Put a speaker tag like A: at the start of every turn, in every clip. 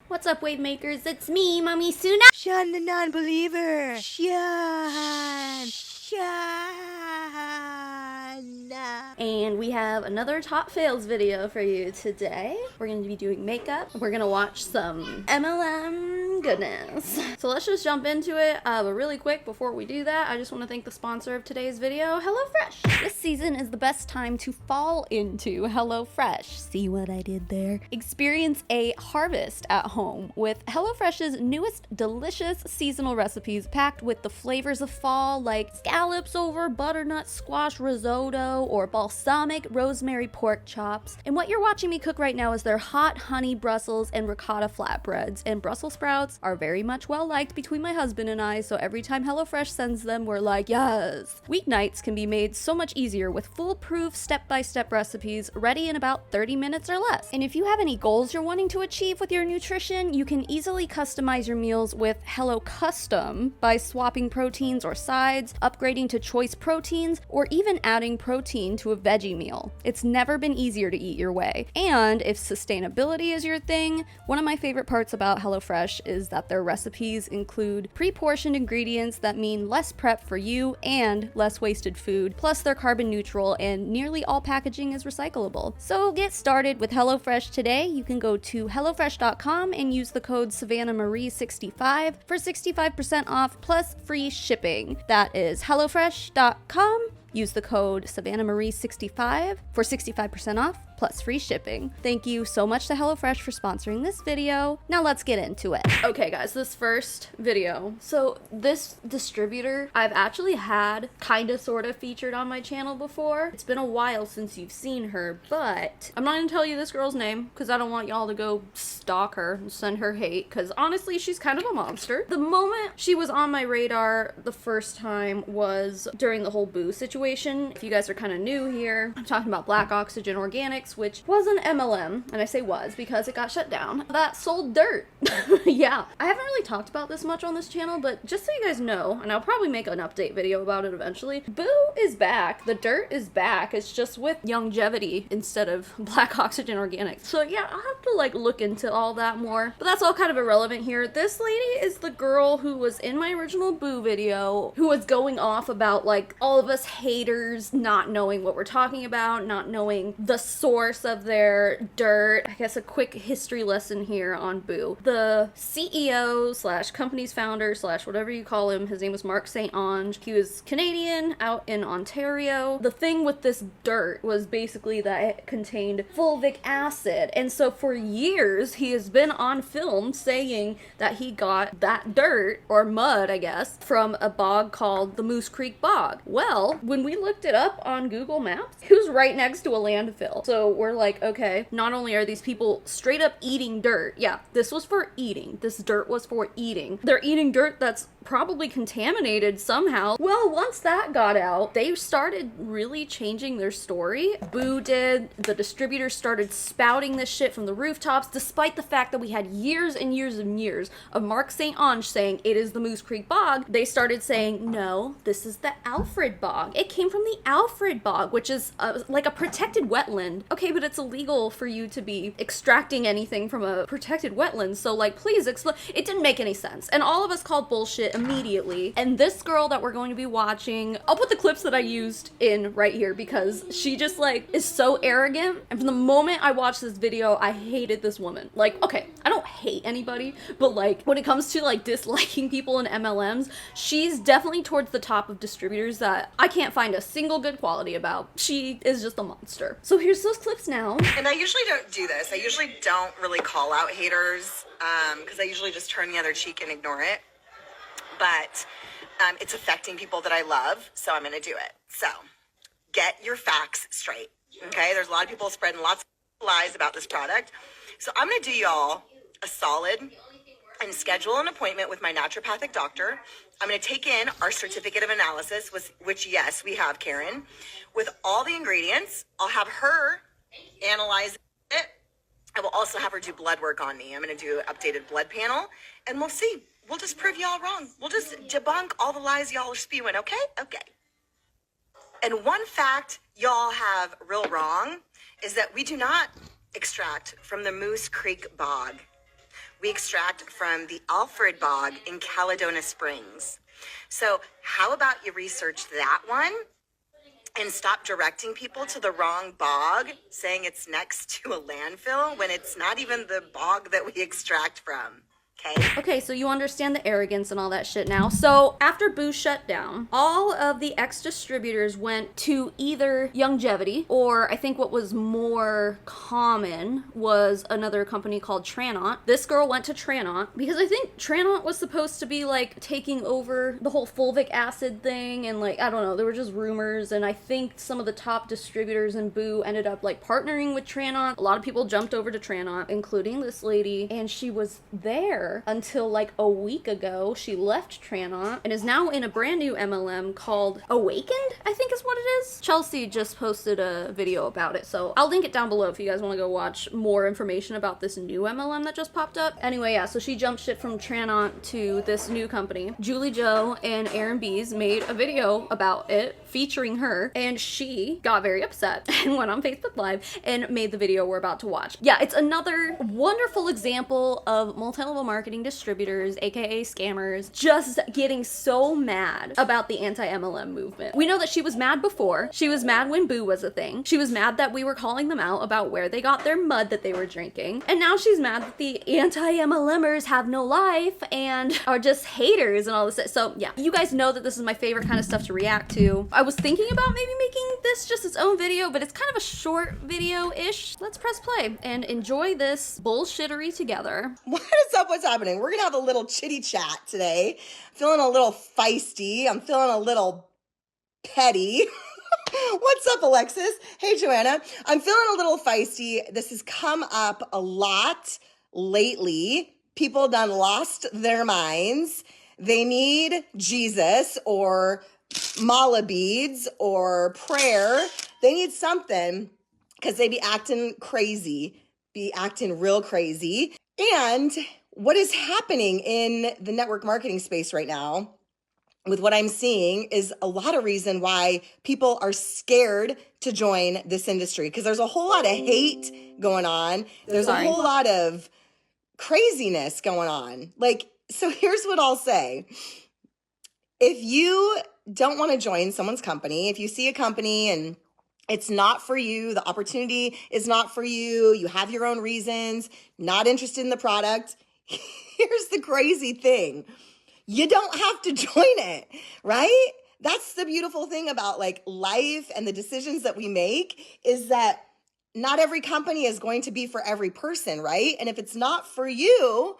A: What's up, wave makers? It's me, Mommy Suna.
B: Sean the non-believer. Sean.
A: And we have another top fails video for you today. We're going to be doing makeup. We're going to watch some MLM goodness. So let's just jump into it. But really quick, before we do that, I just want to thank the sponsor of today's video, HelloFresh. This season is the best time to fall into HelloFresh. See what I did there? Experience a harvest at home with HelloFresh's newest delicious seasonal recipes packed with the flavors of fall, like scallops over butternut squash risotto or balsamic rosemary pork chops. And what you're watching me cook right now is their hot honey Brussels and ricotta flatbreads. And Brussels sprouts are very much well liked between my husband and I, so every time HelloFresh sends them, we're like, yes! Weeknights can be made so much easier with foolproof step-by-step recipes ready in about 30 minutes or less. And if you have any goals you're wanting to achieve with your nutrition, you can easily customize your meals with Hello Custom by swapping proteins or sides, upgrading to choice proteins, or even adding protein to a veggie meal. It's never been easier to eat your way. And if sustainability is your thing, one of my favorite parts about HelloFresh is that their recipes include pre-portioned ingredients that mean less prep for you and less wasted food, plus they're carbon neutral and nearly all packaging is recyclable. So get started with HelloFresh today. You can go to HelloFresh.com and use the code SavannahMarie65 for 65% off plus free shipping. That is HelloFresh.com. Use the code SavannahMarie65 for 65% off plus free shipping. Thank you so much to HelloFresh for sponsoring this video. Now let's get into it. Okay guys, this first video. So this distributor I've actually had kind of sort of featured on my channel before. It's been a while since you've seen her, but I'm not gonna tell you this girl's name because I don't want y'all to go stalk her and send her hate, because honestly she's kind of a monster. The moment she was on my radar the first time was during the whole boo situation. If you guys are kind of new here, I'm talking about Black Oxygen Organics, which was an MLM, and I say was because it got shut down, that sold dirt. Yeah, I haven't really talked about this much on this channel, but just so you guys know, and I'll probably make an update video about it eventually, boo is back. The dirt is back. It's just with longevity instead of Black Oxygen Organics. So yeah, I'll have to like look into all that more, but that's all kind of irrelevant here. This lady is the girl who was in my original boo video, who was going off about like all of us haters not knowing what we're talking about, not knowing the source of their dirt. I guess a quick history lesson here on boo. The CEO slash company's founder slash whatever you call him, his name was Mark St. Onge. He was Canadian, out in Ontario. The thing with this dirt was basically that it contained fulvic acid, and so for years he has been on film saying that he got that dirt, or mud I guess, from a bog called the Moose Creek Bog. Well, when we looked it up on Google Maps, it was right next to a landfill. So we're like, okay, not only are these people straight up eating dirt, yeah, this was for eating. This dirt was for eating. They're eating dirt that's probably contaminated somehow. Well, once that got out, they started really changing their story. Boo did. The distributors started spouting this shit from the rooftops, despite the fact that we had years and years and years of Mark St. Onge saying it is the Moose Creek Bog. They started saying, no, this is the Alfred Bog. It came from the Alfred Bog, which is like a protected wetland. Okay, but it's illegal for you to be extracting anything from a protected wetland, so like, please explain. It didn't make any sense. And all of us called bullshit immediately. And this girl that we're going to be watching, I'll put the clips that I used in right here because she just like is so arrogant. And from the moment I watched this video, I hated this woman. Like, okay, I don't hate anybody, but like when it comes to like disliking people in MLMs, she's definitely towards the top of distributors that I can't find a single good quality about. She is just a monster. So here's those clips now.
C: And I usually don't do this. I usually don't really call out haters because I usually just turn the other cheek and ignore it. But it's affecting people that I love, so I'm going to do it. So get your facts straight, okay? There's a lot of people spreading lots of lies about this product. So I'm going to do y'all a solid and schedule an appointment with my naturopathic doctor. I'm going to take in our certificate of analysis, which yes, we have, Karen, with all the ingredients. I'll have her analyze it. I will also have her do blood work on me. I'm going to do an updated blood panel, and we'll see. We'll just prove y'all wrong. We'll just debunk all the lies y'all are spewing, okay? Okay. And one fact y'all have real wrong is that we do not extract from the Moose Creek Bog. we extract from the Alfred Bog in Caledonia Springs. So how about you research that one and stop directing people to the wrong bog, saying it's next to a landfill when it's not even the bog that we extract from.
A: Okay, so you understand the arrogance and all that shit now. So after Boo shut down, all of the ex-distributors went to either Longevity, or I think what was more common was another company called Tranont. This girl went to Tranont because I think Tranont was supposed to be like taking over the whole fulvic acid thing, and like, I don't know, there were just rumors, and I think some of the top distributors in Boo ended up like partnering with Tranont. A lot of people jumped over to Tranont, including this lady, and she was there until like a week ago. She left Tranont and is now in a brand new MLM called Awakened, I think is what it is. Chelsea just posted a video about it, so I'll link it down below if you guys want to go watch more information about this new MLM that just popped up. Anyway, yeah, so she jumped shit from Tranont to this new company. Julie Joe and Aaron Bees made a video about it featuring her, and she got very upset and went on Facebook Live and made the video we're about to watch. Yeah, it's another wonderful example of multi-level marketing distributors, aka scammers, just getting so mad about the anti-MLM movement. We know that she was mad before. She was mad when Boo was a thing. She was mad that we were calling them out about where they got their mud that they were drinking. And now she's mad that the anti-MLMers have no life and are just haters and all this. So yeah, you guys know that this is my favorite kind of stuff to react to. I was thinking about maybe making this just its own video, but it's kind of a short video-ish. Let's press play and enjoy this bullshittery together.
C: What is up? What's happening? We're gonna have a little chitty chat today. Feeling a little feisty. I'm feeling a little petty. What's up, Alexis? Hey, Joanna. I'm feeling a little feisty. This has come up a lot lately. People done lost their minds. They need Jesus or mala beads or prayer. They need something because they be acting crazy, be acting real crazy. And what is happening in the network marketing space right now with what I'm seeing is a lot of reason why people are scared to join this industry, because there's a whole lot of hate going on. There's a whole lot of craziness going on. Like, so here's what I'll say. If you don't want to join someone's company, if you see a company and it's not for you, the opportunity is not for you, you have your own reasons, not interested in the product, here's the crazy thing. You don't have to join it, right? That's the beautiful thing about like life and the decisions that we make, is that not every company is going to be for every person, right? And if it's not for you,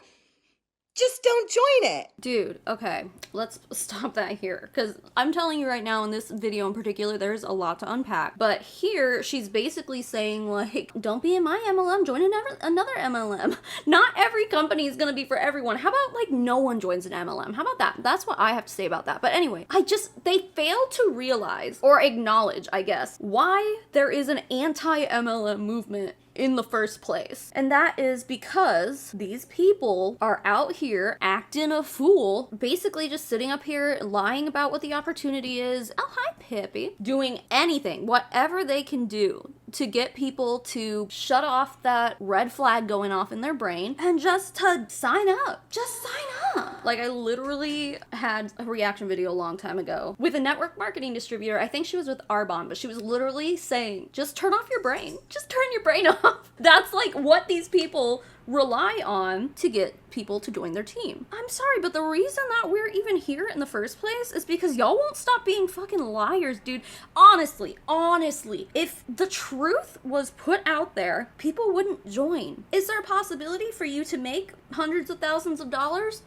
C: just don't join it.
A: Dude, okay, let's stop that here, because I'm telling you right now, in this video in particular, there's a lot to unpack. But here, she's basically saying, like, don't be in my MLM, join another MLM. Not every company is gonna be for everyone. How about, like, no one joins an MLM? How about that? That's what I have to say about that. But anyway, they fail to realize, or acknowledge, I guess, why there is an anti-MLM movement in the first place. And that is because these people are out here acting a fool, basically just sitting up here lying about what the opportunity is. Oh, hi, Pippi. Doing anything, whatever they can do to get people to shut off that red flag going off in their brain and just to sign up. Just sign up. Like, I literally had a reaction video a long time ago with a network marketing distributor. I think she was with Arbonne, but she was literally saying, just turn off your brain. Just turn your brain off. That's like what these people rely on to get people to join their team. I'm sorry, but the reason that we're even here in the first place is because y'all won't stop being fucking liars, dude. Honestly, if the truth was put out there, people wouldn't join. Is there a possibility for you to make hundreds of thousands of dollars?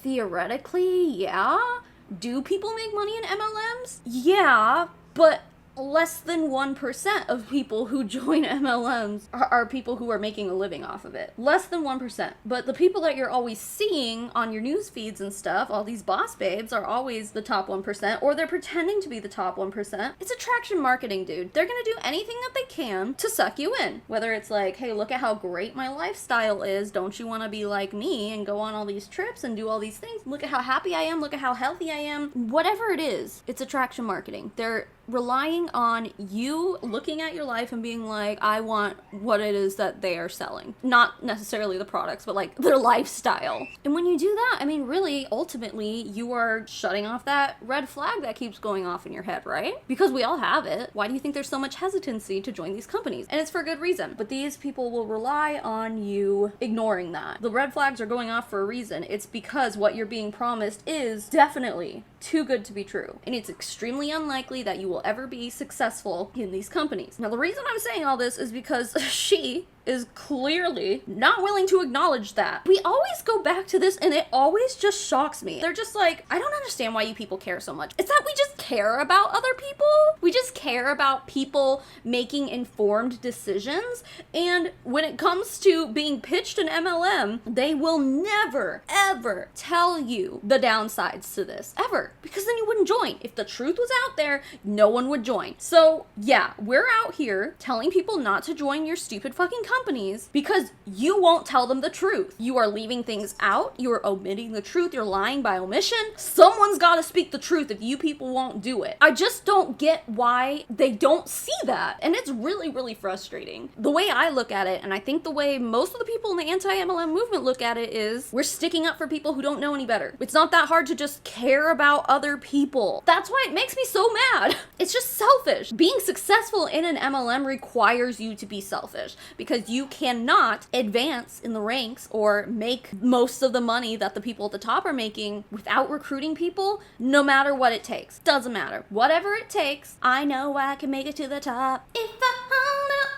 A: Theoretically, yeah. Do people make money in MLMs? Yeah, but less than 1% of people who join MLMs are people who are making a living off of it. Less than 1%. But the people that you're always seeing on your news feeds and stuff, all these boss babes, are always the top 1%, or they're pretending to be the top 1%. It's attraction marketing, dude. They're gonna do anything that they can to suck you in. Whether it's like, hey, look at how great my lifestyle is. Don't you want to be like me and go on all these trips and do all these things? Look at how happy I am. Look at how healthy I am. Whatever it is, it's attraction marketing. They're relying on you looking at your life and being like, I want what it is that they are selling. Not necessarily the products, but like their lifestyle. And when you do that, I mean, really, ultimately, you are shutting off that red flag that keeps going off in your head, right? Because we all have it. Why do you think there's so much hesitancy to join these companies? And it's for good reason. But these people will rely on you ignoring that. The red flags are going off for a reason. It's because what you're being promised is definitely too good to be true. And it's extremely unlikely that you will ever be successful in these companies. Now, the reason I'm saying all this is because she is clearly not willing to acknowledge that. We always go back to this and it always just shocks me. They're just like, I don't understand why you people care so much. It's that we just care about other people. We just care about people making informed decisions. And when it comes to being pitched an MLM, they will never, ever tell you the downsides to this, ever. Because then you wouldn't join. If the truth was out there, no one would join. So yeah, we're out here telling people not to join your stupid fucking companies because you won't tell them the truth. You are leaving things out. You are omitting the truth. You're lying by omission. Someone's got to speak the truth if you people won't do it. I just don't get why they don't see that. And it's really, really frustrating. The way I look at it, and I think the way most of the people in the anti-MLM movement look at it, is we're sticking up for people who don't know any better. It's not that hard to just care about other people. That's why it makes me so mad. It's just selfish. Being successful in an MLM requires you to be selfish because you cannot advance in the ranks or make most of the money that the people at the top are making without recruiting people, no matter what it takes. Doesn't matter. Whatever it takes, I know I can make it to the top.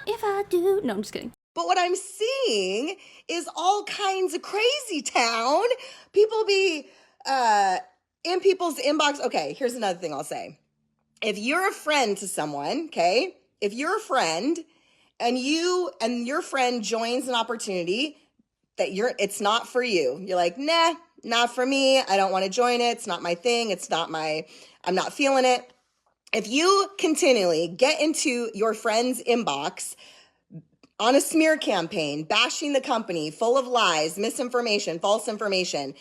A: If I do. No, I'm just kidding.
C: But what I'm seeing is all kinds of crazy town. People be in people's inbox. Okay, here's another thing I'll say. If you're a friend to someone, okay, if you're a friend and your friend joins an opportunity that it's not for you, you're like, nah, not for me. I don't want to join it. It's not my thing. I'm not feeling it. If you continually get into your friend's inbox on a smear campaign, bashing the company, full of lies, misinformation, false information,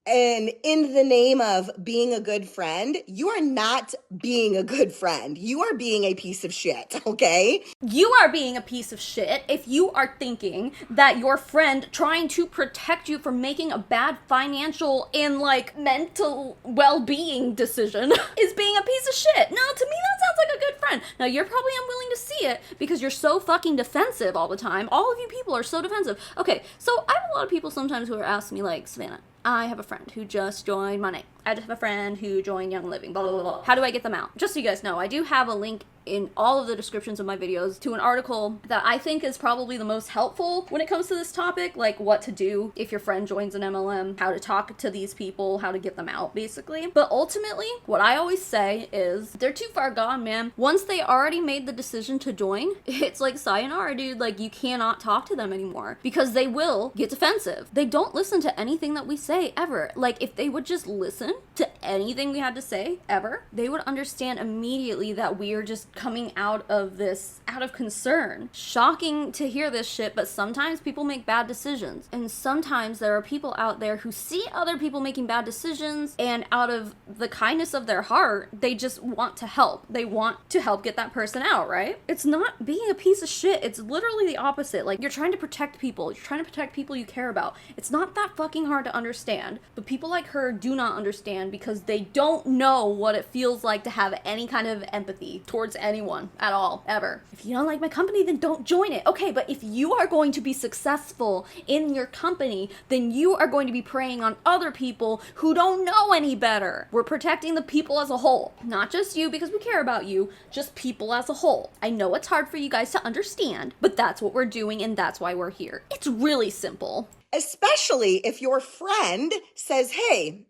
C: and in the name of being a good friend, you are not being a good friend. You are being a piece of shit, okay?
A: You are being a piece of shit if you are thinking that your friend trying to protect you from making a bad financial and like mental well-being decision is being a piece of shit. No, to me that sounds like a good friend. Now you're probably unwilling to see it because you're so fucking defensive all the time. All of you people are so defensive. Okay, so I have a lot of people sometimes who are asking me like, Savannah, I have a friend who just joined Money. I just have a friend who joined Young Living, blah, blah, blah, blah. How do I get them out? Just so you guys know, I do have a link in all of the descriptions of my videos to an article that I think is probably the most helpful when it comes to this topic, like what to do if your friend joins an MLM, how to talk to these people, how to get them out, basically. But ultimately, what I always say is they're too far gone, man. Once they already made the decision to join, it's like sayonara, dude. Like, you cannot talk to them anymore because they will get defensive. They don't listen to anything that we say ever. Like, if they would just listen to anything we had to say ever, they would understand immediately that we are just coming out of this out of concern. Shocking to hear this shit, but sometimes people make bad decisions. And sometimes there are people out there who see other people making bad decisions, and out of the kindness of their heart, they just want to help. They want to help get that person out, right? It's not being a piece of shit. It's literally the opposite. Like, you're trying to protect people. You're trying to protect people you care about. It's not that fucking hard to understand. But people like her do not understand because they don't know what it feels like to have any kind of empathy towards anyone at all, ever. If you don't like my company, then don't join it. Okay, but if you are going to be successful in your company, then you are going to be preying on other people who don't know any better. We're protecting the people as a whole. Not just you because we care about you, just people as a whole. I know it's hard for you guys to understand, but that's what we're doing and that's why we're here. It's really simple.
C: Especially if your friend says, hey,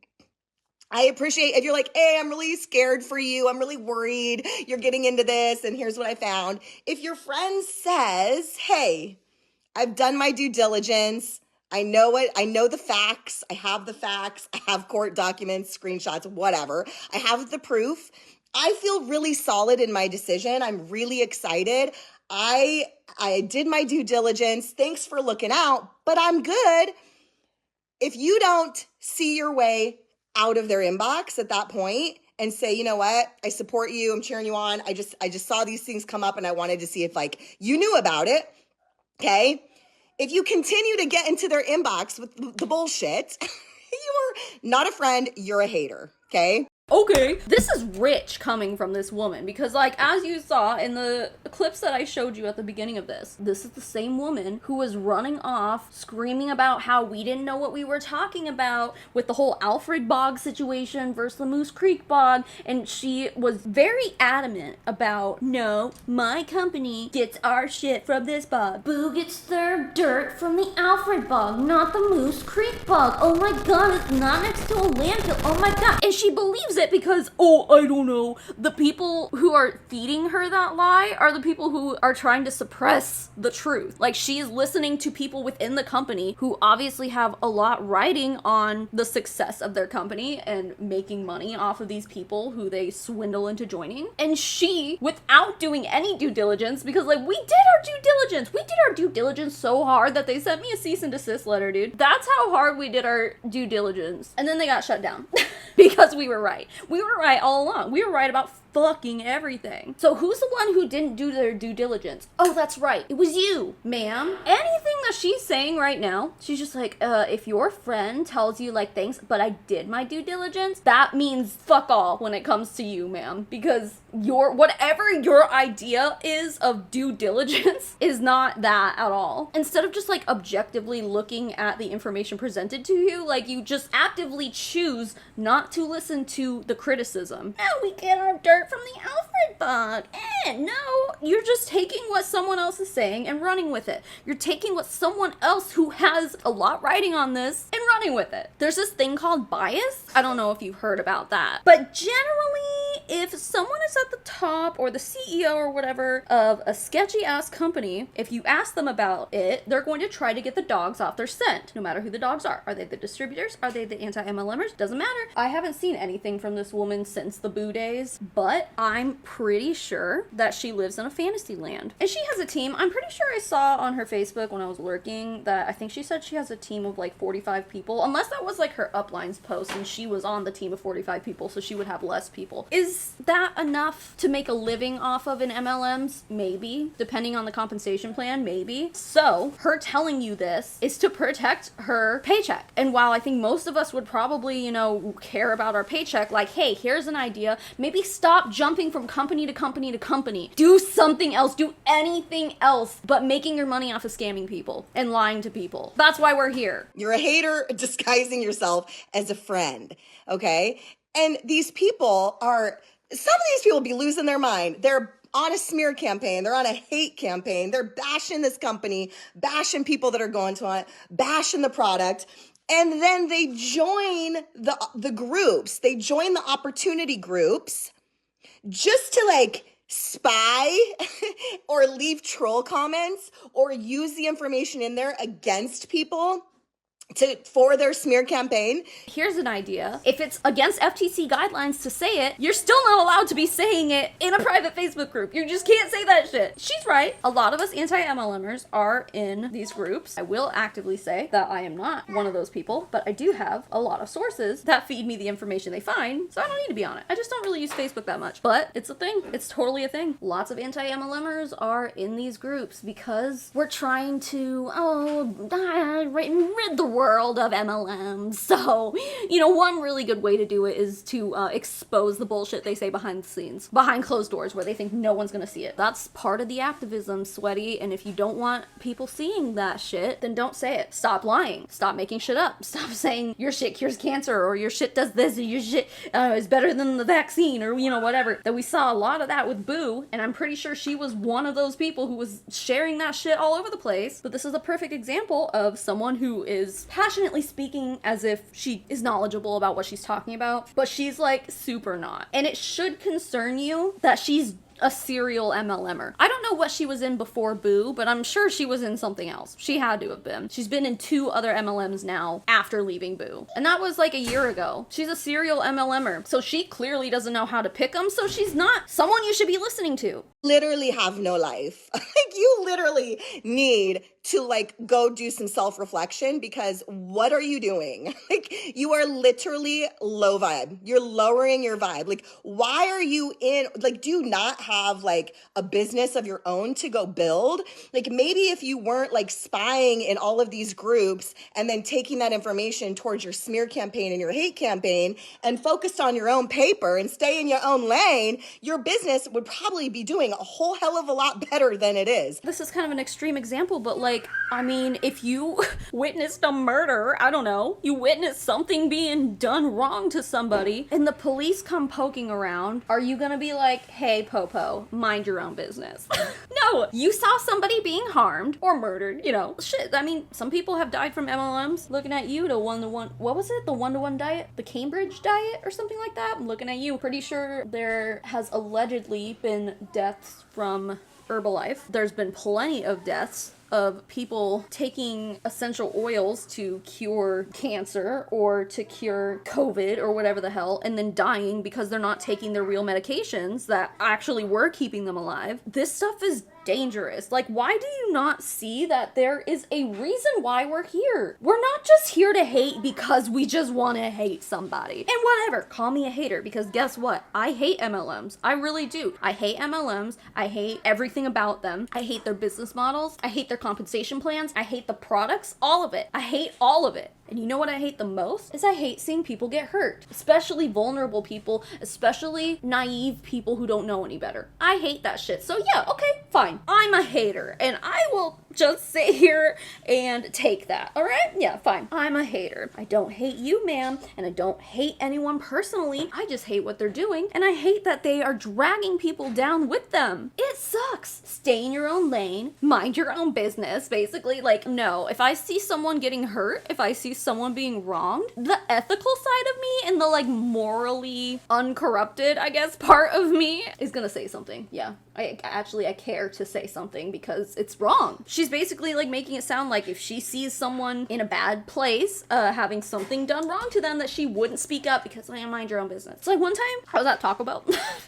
C: I appreciate if you're like, hey, I'm really scared for you. I'm really worried you're getting into this. And here's what I found. If your friend says, hey, I've done my due diligence. I know it. I know the facts. I have the facts. I have court documents, screenshots, whatever. I have the proof. I feel really solid in my decision. I'm really excited. I did my due diligence. Thanks for looking out, but I'm good. If you don't see your way out of their inbox at that point and say, you know what, I support you, I'm cheering you on. I just saw these things come up and I wanted to see if like you knew about it. Okay. If you continue to get into their inbox with the bullshit, you are not a friend, you're a hater. Okay.
A: Okay, this is rich coming from this woman because, like, as you saw in the clips that I showed you at the beginning of this is the same woman who was running off screaming about how we didn't know what we were talking about with the whole Alfred Bog situation versus the Moose Creek Bog, and she was very adamant about, no, my company gets our shit from this bog. Boo gets their dirt from the Alfred Bog, not the Moose Creek Bog. Oh my god, it's not next to a landfill. Oh my god. And she believes it because, oh, I don't know, the people who are feeding her that lie are the people who are trying to suppress the truth. Like, she's listening to people within the company who obviously have a lot riding on the success of their company and making money off of these people who they swindle into joining. And she, without doing any due diligence, because, like, we did our due diligence. We did our due diligence so hard that they sent me a cease and desist letter, dude. That's how hard we did our due diligence. And then they got shut down because we were right. We were right all along. We were right about fucking everything. So who's the one who didn't do their due diligence? Oh, that's right. It was you, ma'am. Anything that she's saying right now, she's just like, if your friend tells you, like, thanks, but I did my due diligence, that means fuck all when it comes to you, ma'am. Because whatever your idea is of due diligence is not that at all. Instead of just, like, objectively looking at the information presented to you, like, you just actively choose not to listen to the criticism. No, we get our dirt from the Alfred Bog. No, you're just taking what someone else is saying and running with it. You're taking what someone else who has a lot riding on this and running with it. There's this thing called bias. I don't know if you've heard about that, but generally, if someone is at the top or the CEO or whatever of a sketchy ass company, if you ask them about it, they're going to try to get the dogs off their scent, no matter who the dogs are. Are they the distributors? Are they the anti-MLMers? Doesn't matter. I haven't seen anything from this woman since the Boo days, but I'm pretty sure that she lives in a fantasy land. And she has a team. I'm pretty sure I saw on her Facebook when I was lurking that I think she said she has a team of like 45 people, unless that was like her uplines post and she was on the team of 45 people, so she would have less people. Is that enough to make a living off of in MLMs? Maybe. Depending on the compensation plan, maybe. So her telling you this is to protect her paycheck. And while I think most of us would probably, you know, care about our paycheck, like, hey, here's an idea, maybe stop jumping from company to company to company. Do something else. Do anything else but making your money off of scamming people and lying to people. That's why we're here.
C: You're a hater disguising yourself as a friend, okay? And these people some of these people be losing their mind. They're on a smear campaign. They're on a hate campaign. They're bashing this company, bashing people that are going to it, bashing the product. And then they join the groups. They join the opportunity groups just to like spy or leave troll comments or use the information in there against people for their smear campaign.
A: Here's an idea. If it's against FTC guidelines to say it, you're still not allowed to be saying it in a private Facebook group. You just can't say that shit. She's right. A lot of us anti-MLMers are in these groups. I will actively say that I am not one of those people, but I do have a lot of sources that feed me the information they find, so I don't need to be on it. I just don't really use Facebook that much, but it's a thing. It's totally a thing. Lots of anti-MLMers are in these groups because we're trying to, rid the world of MLMs. So, you know, one really good way to do it is to expose the bullshit they say behind the scenes, behind closed doors where they think no one's gonna see it. That's part of the activism, sweaty, and if you don't want people seeing that shit, then don't say it. Stop lying. Stop making shit up. Stop saying your shit cures cancer or your shit does this or your shit is better than the vaccine or, you know, whatever. That we saw a lot of that with Boo, and I'm pretty sure she was one of those people who was sharing that shit all over the place. But this is a perfect example of someone who is passionately speaking as if she is knowledgeable about what she's talking about, but she's like super not. And it should concern you that she's a serial MLMer. I don't know what she was in before Boo, but I'm sure she was in something else. She had to have been. She's been in 2 other MLMs now after leaving Boo. And that was like a year ago. She's a serial MLMer. So she clearly doesn't know how to pick them, so she's not someone you should be listening to.
C: Literally have no life. Like, you literally need to like go do some self-reflection, because what are you doing? Like, you are literally low vibe. You're lowering your vibe. Like, why are you in, like, do you not have like a business of your own to go build? Like, maybe if you weren't like spying in all of these groups and then taking that information towards your smear campaign and your hate campaign and focused on your own paper and stay in your own lane, your business would probably be doing a whole hell of a lot better than it is.
A: This is kind of an extreme example, but like, I mean, if you witnessed a murder, I don't know, you witnessed something being done wrong to somebody, and the police come poking around, are you gonna be like, hey, Popo, mind your own business? No, you saw somebody being harmed or murdered, you know, shit. I mean, some people have died from MLMs. Looking at you, the one-to-one, what was it? The one-to-one diet? The Cambridge diet or something like that? I'm looking at you. Pretty sure there has allegedly been deaths from Herbalife. There's been plenty of deaths of people taking essential oils to cure cancer or to cure COVID or whatever the hell, and then dying because they're not taking their real medications that actually were keeping them alive. This stuff is dangerous. Like, why do you not see that there is a reason why we're here? We're not just here to hate because we just want to hate somebody. And whatever, call me a hater, because guess what? I hate MLMs. I really do. I hate MLMs. I hate everything about them. I hate their business models. I hate their compensation plans. I hate the products. All of it. I hate all of it. And you know what I hate the most? Is I hate seeing people get hurt. Especially vulnerable people, especially naive people who don't know any better. I hate that shit. So yeah, okay, fine. I'm a hater, and I will just sit here and take that, all right? Yeah, fine. I'm a hater. I don't hate you, ma'am, and I don't hate anyone personally. I just hate what they're doing, and I hate that they are dragging people down with them. It sucks. Stay in your own lane, mind your own business, basically. Like, no, if I see someone getting hurt, if I see someone being wronged, the ethical side of me and the like morally uncorrupted, I guess, part of me is gonna say something. Yeah, I care to say something because it's wrong. She's basically like making it sound like if she sees someone in a bad place, having something done wrong to them, that she wouldn't speak up because mind your own business. It's like one time I was at Taco Bell.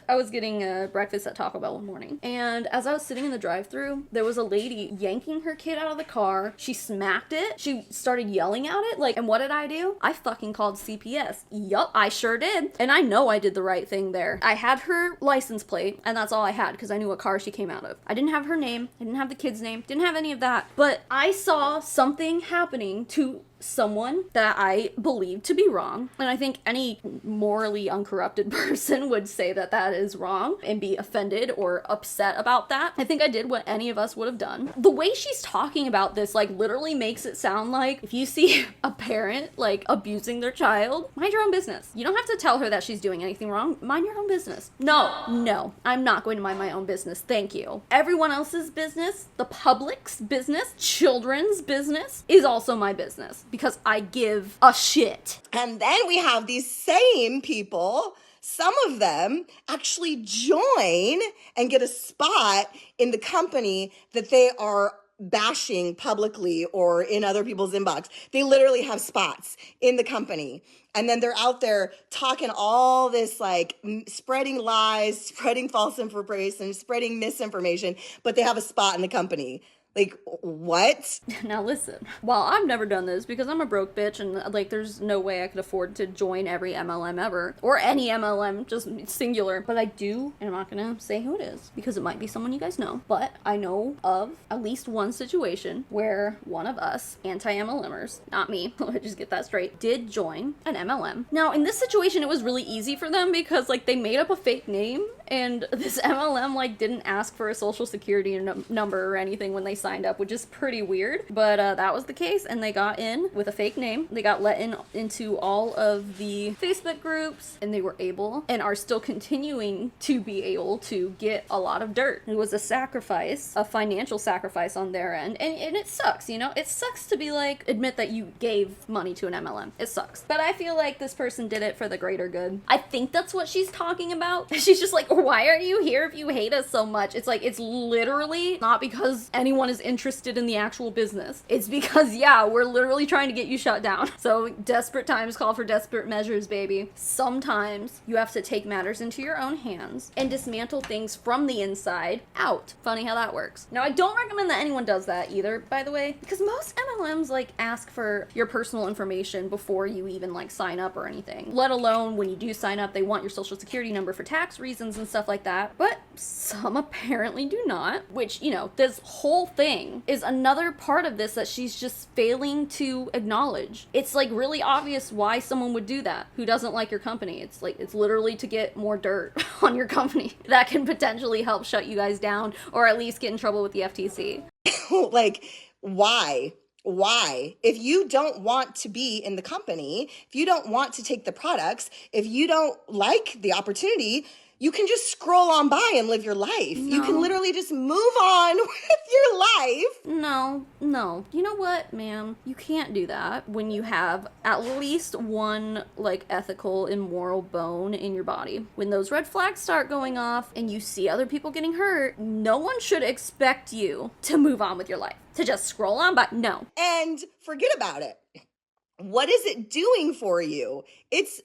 A: I was getting breakfast at Taco Bell one morning, and as I was sitting in the drive-thru, there was a lady yanking her kid out of the car. She smacked it. She started yelling at it. Like, and what did I do? I fucking called CPS. Yup, I sure did. And I know I did the right thing there. I had her license plate, and that's all I had because I knew what car she came out of. I didn't have her name. I didn't have the kid's name. Didn't have any of that. But I saw something happening to someone that I believe to be wrong, and I think any morally uncorrupted person would say that that is wrong and be offended or upset about that. I think I did what any of us would have done. The way she's talking about this like literally makes it sound like if you see a parent like abusing their child, mind your own business. You don't have to tell her that she's doing anything wrong. Mind your own business. No, I'm not going to mind my own business. Thank you. Everyone else's business, the public's business, children's business is also my business, because I give a shit.
C: And then we have these same people, some of them actually join and get a spot in the company that they are bashing publicly or in other people's inbox. They literally have spots in the company. And then they're out there talking all this, like, spreading lies, spreading false information, spreading misinformation, but they have a spot in the company. Like, what?
A: Now listen, while I've never done this because I'm a broke bitch and like there's no way I could afford to join every MLM ever, or any MLM, just singular, but I do, and I'm not gonna say who it is because it might be someone you guys know, but I know of at least one situation where one of us, anti-MLMers, not me, let me just get that straight, did join an MLM. Now in this situation it was really easy for them because like they made up a fake name, and this MLM like didn't ask for a social security number or anything when they signed up, which is pretty weird, but that was the case, and they got in with a fake name. They got let into all of the Facebook groups, and they were able and are still continuing to be able to get a lot of dirt. It was a sacrifice, a financial sacrifice on their end, and it sucks, you know? It sucks to be like, admit that you gave money to an MLM. It sucks. But I feel like this person did it for the greater good. I think that's what she's talking about. She's just like why are you here if you hate us so much? It's like, it's literally not because anyone is interested in the actual business. It's because, yeah, we're literally trying to get you shut down. So desperate times call for desperate measures, baby. Sometimes you have to take matters into your own hands and dismantle things from the inside out. Funny how that works. Now, I don't recommend that anyone does that either, by the way, because most MLMs like ask for your personal information before you even like sign up or anything. Let alone when you do sign up, they want your social security number for tax reasons and stuff like that. But some apparently do not, which, you know, this whole thing is another part of this that she's just failing to acknowledge. It's like really obvious why someone would do that who doesn't like your company. It's like, it's literally to get more dirt on your company that can potentially help shut you guys down or at least get in trouble with the FTC.
C: Like, why? Why? If you don't want to be in the company, if you don't want to take the products, if you don't like the opportunity, you can just scroll on by and live your life.
A: No.
C: You can literally just move on with your life.
A: No. You know what, ma'am? You can't do that when you have at least one, like, ethical and moral bone in your body. When those red flags start going off and you see other people getting hurt, no one should expect you to move on with your life. To just scroll on by. No.
C: And forget about it. What is it doing for you?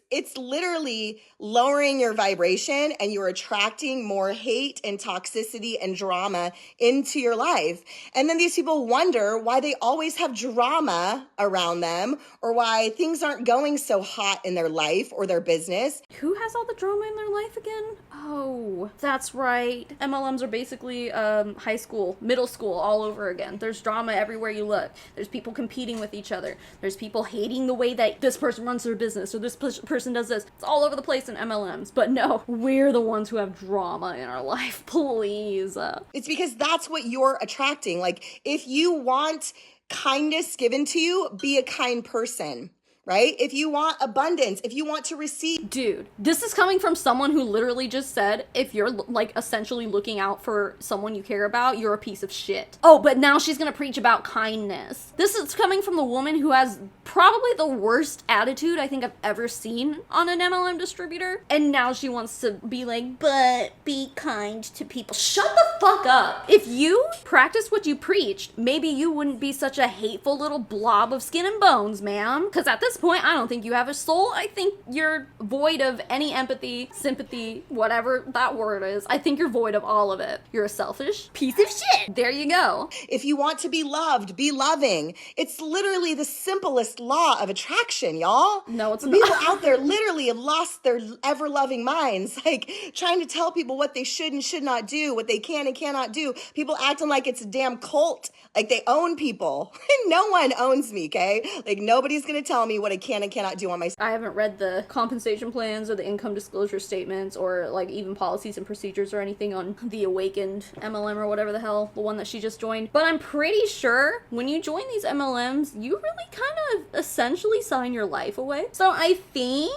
C: It's literally lowering your vibration, and you're attracting more hate and toxicity and drama into your life. And then these people wonder why they always have drama around them, or why things aren't going so hot in their life or their business.
A: Who has all the drama in their life again? Oh, that's right. MLMs are basically high school, middle school all over again. There's drama everywhere you look. There's people competing with each other. There's people hating the way that this person runs their business or this person does this. It's all over the place in MLMs. But no, we're the ones who have drama in our life. Please.
C: It's because that's what you're attracting. Like, if you want kindness given to you, be a kind person. Right? If you want abundance, if you want to receive.
A: Dude, this is coming from someone who literally just said, if you're like essentially looking out for someone you care about, you're a piece of shit. Oh, but now she's gonna preach about kindness. This is coming from the woman who has probably the worst attitude I think I've ever seen on an MLM distributor. And now she wants to be like, but be kind to people. Shut the fuck up. If you practice what you preached, maybe you wouldn't be such a hateful little blob of skin and bones, ma'am. Because at this point, I don't think you have a soul. I think you're void of any empathy, sympathy, whatever that word is. I think you're void of all of it. You're a selfish piece of shit. There you go.
C: If you want to be loved, be loving. It's literally the simplest law of attraction, y'all.
A: No, it's
C: People
A: not.
C: out there literally have lost their ever-loving minds, like trying to tell people what they should and should not do, what they can and cannot do. People acting like it's a damn cult, like they own people. No one owns me, okay? Like, nobody's gonna tell me what I can and cannot do on my.
A: I haven't read the compensation plans or the income disclosure statements or like even policies and procedures or anything on the Awakened MLM or whatever the hell, the one that she just joined. But I'm pretty sure when you join these MLMs, you really kind of essentially sign your life away. So I think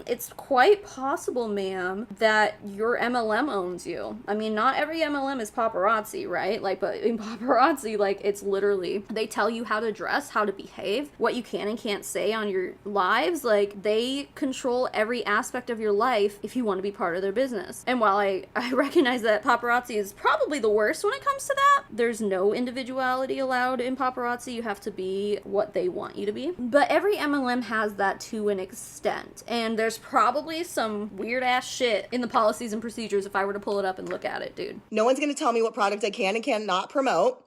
A: it's quite possible, ma'am, that your MLM owns you. I mean, not every MLM is paparazzi, right? Like, but in paparazzi, like, it's literally, they tell you how to dress, how to behave, what you can and can't say on your lives. Like, they control every aspect of your life if you want to be part of their business. And while I recognize that paparazzi is probably the worst when it comes to that, there's no individuality allowed in paparazzi. You have to be what they want you to be. But every MLM has that to an extent. And there's probably some weird ass shit in the policies and procedures if I were to pull it up and look at it, dude.
C: No one's gonna tell me what product I can and cannot promote.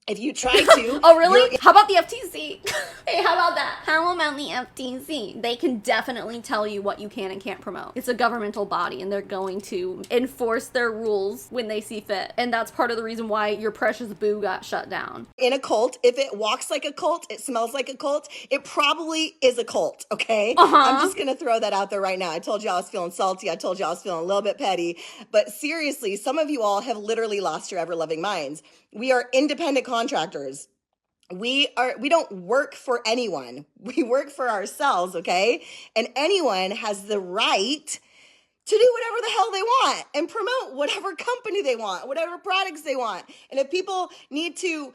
C: If you try to.
A: Oh, really? How about the FTC? Hey, how about that? How about the FTC? They can definitely tell you what you can and can't promote. It's a governmental body, and they're going to enforce their rules when they see fit. And that's part of the reason why your precious boo got shut down.
C: In a cult, if it walks like a cult, it smells like a cult, it probably is a cult, okay? I'm just gonna throw that out there right now. I told you I was feeling salty. I told you I was feeling a little bit petty. But seriously, some of you all have literally lost your ever-loving minds. We are independent contractors. We don't work for anyone. We work for ourselves, okay? And anyone has the right to do whatever the hell they want and promote whatever company they want, whatever products they want. And if people need to,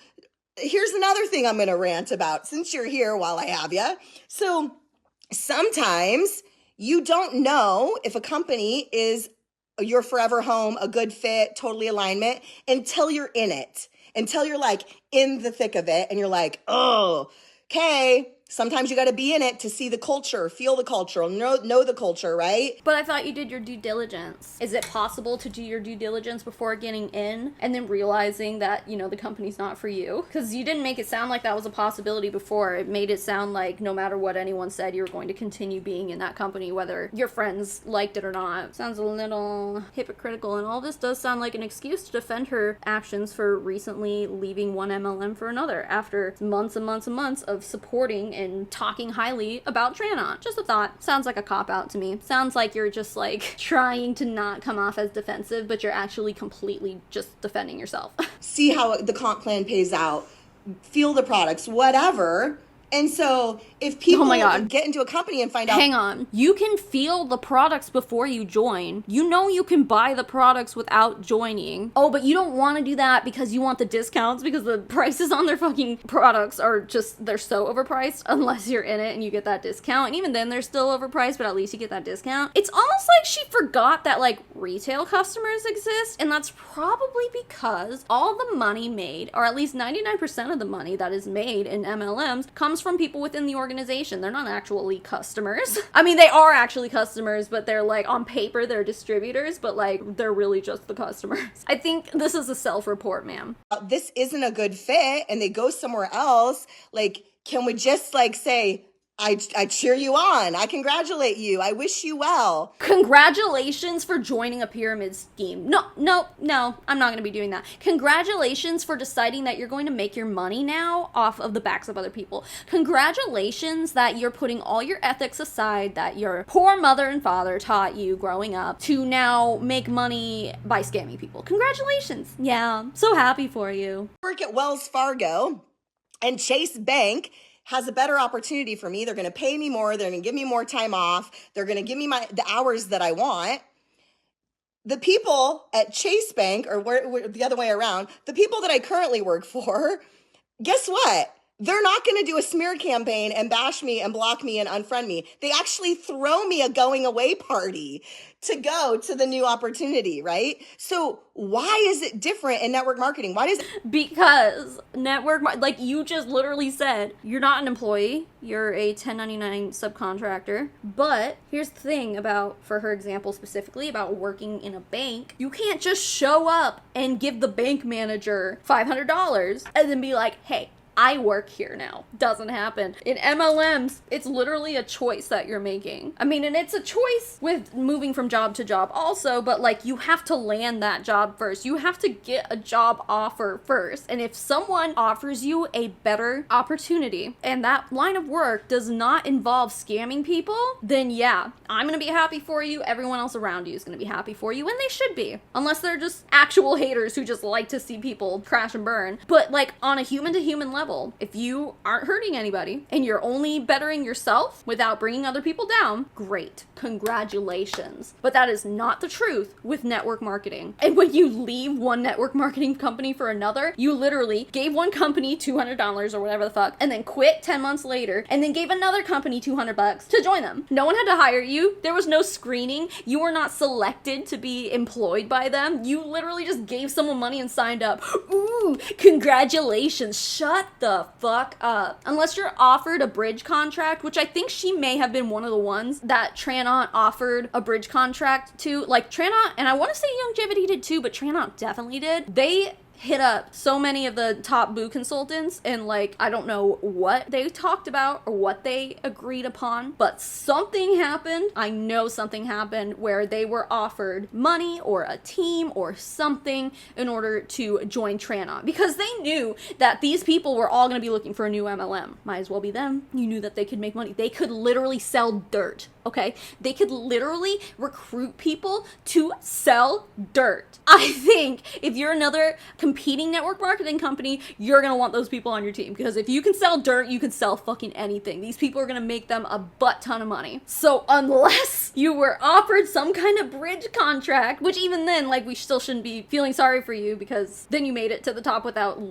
C: here's another thing I'm going to rant about since you're here while I have you. So sometimes you don't know if a company is your forever home, a good fit, totally alignment, until you're in it, until you're like in the thick of it and you're like, oh, okay. Sometimes you got to be in it to see the culture, feel the culture, know the culture, right?
A: But I thought you did your due diligence. Is it possible to do your due diligence before getting in and then realizing that, you know, the company's not for you? Because you didn't make it sound like that was a possibility before. It made it sound like no matter what anyone said, you were going to continue being in that company, whether your friends liked it or not. Sounds a little hypocritical, and all this does sound like an excuse to defend her actions for recently leaving one MLM for another after months and months and months of supporting and talking highly about Tranon. Just a thought. Sounds like a cop-out to me. Sounds like you're just like trying to not come off as defensive, but you're actually completely just defending yourself.
C: See how the comp plan pays out, feel the products, whatever. And so if people get into a company and find out...
A: Hang on. You can feel the products before you join. You know you can buy the products without joining. Oh, but you don't want to do that because you want the discounts, because the prices on their fucking products are just, they're so overpriced unless you're in it and you get that discount. And even then they're still overpriced, but at least you get that discount. It's almost like she forgot that like retail customers exist, and that's probably because all the money made, or at least 99% of the money that is made in MLMs, comes from people within the organization. They're not actually customers. I mean, they are actually customers, but they're like, on paper, they're distributors, but like, they're really just the customers. I think this is a self-report, ma'am.
C: This isn't a good fit, and they go somewhere else. Like, can we just like say, I cheer you on. I congratulate you. I wish you well.
A: Congratulations for joining a pyramid scheme. No, I'm not going to be doing that. Congratulations for deciding that you're going to make your money now off of the backs of other people. Congratulations that you're putting all your ethics aside that your poor mother and father taught you growing up to now make money by scamming people. Congratulations. Yeah, I'm so happy for you.
C: Work at Wells Fargo and Chase Bank has a better opportunity for me. They're going to pay me more. They're going to give me more time off. They're going to give me the hours that I want. The people at Chase Bank, or the other way around, the people that I currently work for, guess what? They're not going to do a smear campaign and bash me and block me and unfriend me. They actually throw me a going away party to go to the new opportunity, right? So why is it different in network marketing?
A: Because like you just literally said, you're not an employee, you're a 1099 subcontractor. But here's the thing about, for her example specifically, about working in a bank, you can't just show up and give the bank manager $500 and then be like, hey, I work here now. Doesn't happen. In MLMs, it's literally a choice that you're making. I mean, and it's a choice with moving from job to job also, but like you have to land that job first. You have to get a job offer first. And if someone offers you a better opportunity and that line of work does not involve scamming people, then yeah, I'm gonna be happy for you. Everyone else around you is gonna be happy for you, and they should be. Unless they're just actual haters who just like to see people crash and burn. But like on a human to human level, if you aren't hurting anybody and you're only bettering yourself without bringing other people down, great. Congratulations. But that is not the truth with network marketing. And when you leave one network marketing company for another, you literally gave one company $200 or whatever the fuck, and then quit 10 months later, and then gave another company $200 to join them. No one had to hire you. There was no screening. You were not selected to be employed by them. You literally just gave someone money and signed up. Ooh, congratulations. Shut the fuck up. Unless you're offered a bridge contract, which I think she may have been one of the ones that Tranon offered a bridge contract to. Like Tranon, and I want to say Longevity did too, but Tranon definitely did. They hit up so many of the top boo consultants, and like I don't know what they talked about or what they agreed upon, but something happened. I know something happened where they were offered money or a team or something in order to join Tranon, because they knew that these people were all going to be looking for a new MLM. Might as well be them. You knew that they could make money. They could literally sell dirt. Okay, they could literally recruit people to sell dirt. I think if you're another competing network marketing company, you're gonna want those people on your team, because if you can sell dirt, you can sell fucking anything. These people are gonna make them a butt ton of money. So unless you were offered some kind of bridge contract, which even then, like, we still shouldn't be feeling sorry for you, because then you made it to the top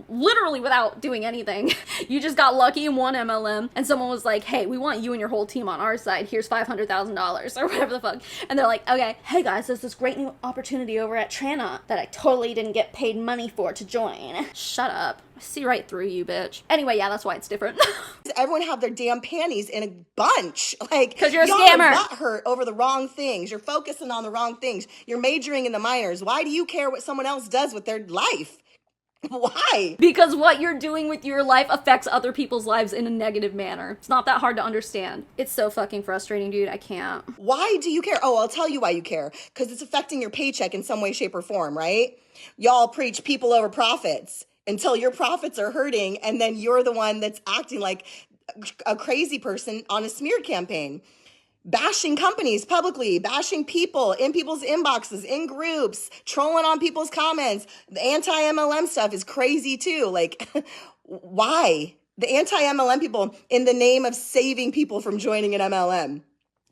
A: literally without doing anything. You just got lucky in one MLM and someone was like, hey, we want you and your whole team on our side. Here's $500 $100,000 or whatever the fuck. And they're like, okay, hey guys, there's this great new opportunity over at Trana that I totally didn't get paid money for to join. Shut up. I see right through you, bitch. Anyway, yeah, that's why it's different.
C: Everyone have their damn panties in a bunch. Like,
A: because you're a
C: y'all
A: scammer.
C: are butthurt over the wrong things. You're focusing on the wrong things. You're majoring in the minors. Why do you care what someone else does with their life? Why?
A: Because what you're doing with your life affects other people's lives in a negative manner. It's not that hard to understand. It's so fucking frustrating, dude. I can't.
C: Why do you care? Oh, I'll tell you why you care. Because it's affecting your paycheck in some way, shape, or form, right? Y'all preach people over profits until your profits are hurting, and then you're the one that's acting like a crazy person on a smear campaign. Bashing companies publicly, bashing people in people's inboxes, in groups, trolling on people's comments. The anti-MLM stuff is crazy too. Like, why? The anti-MLM people in the name of saving people from joining an MLM.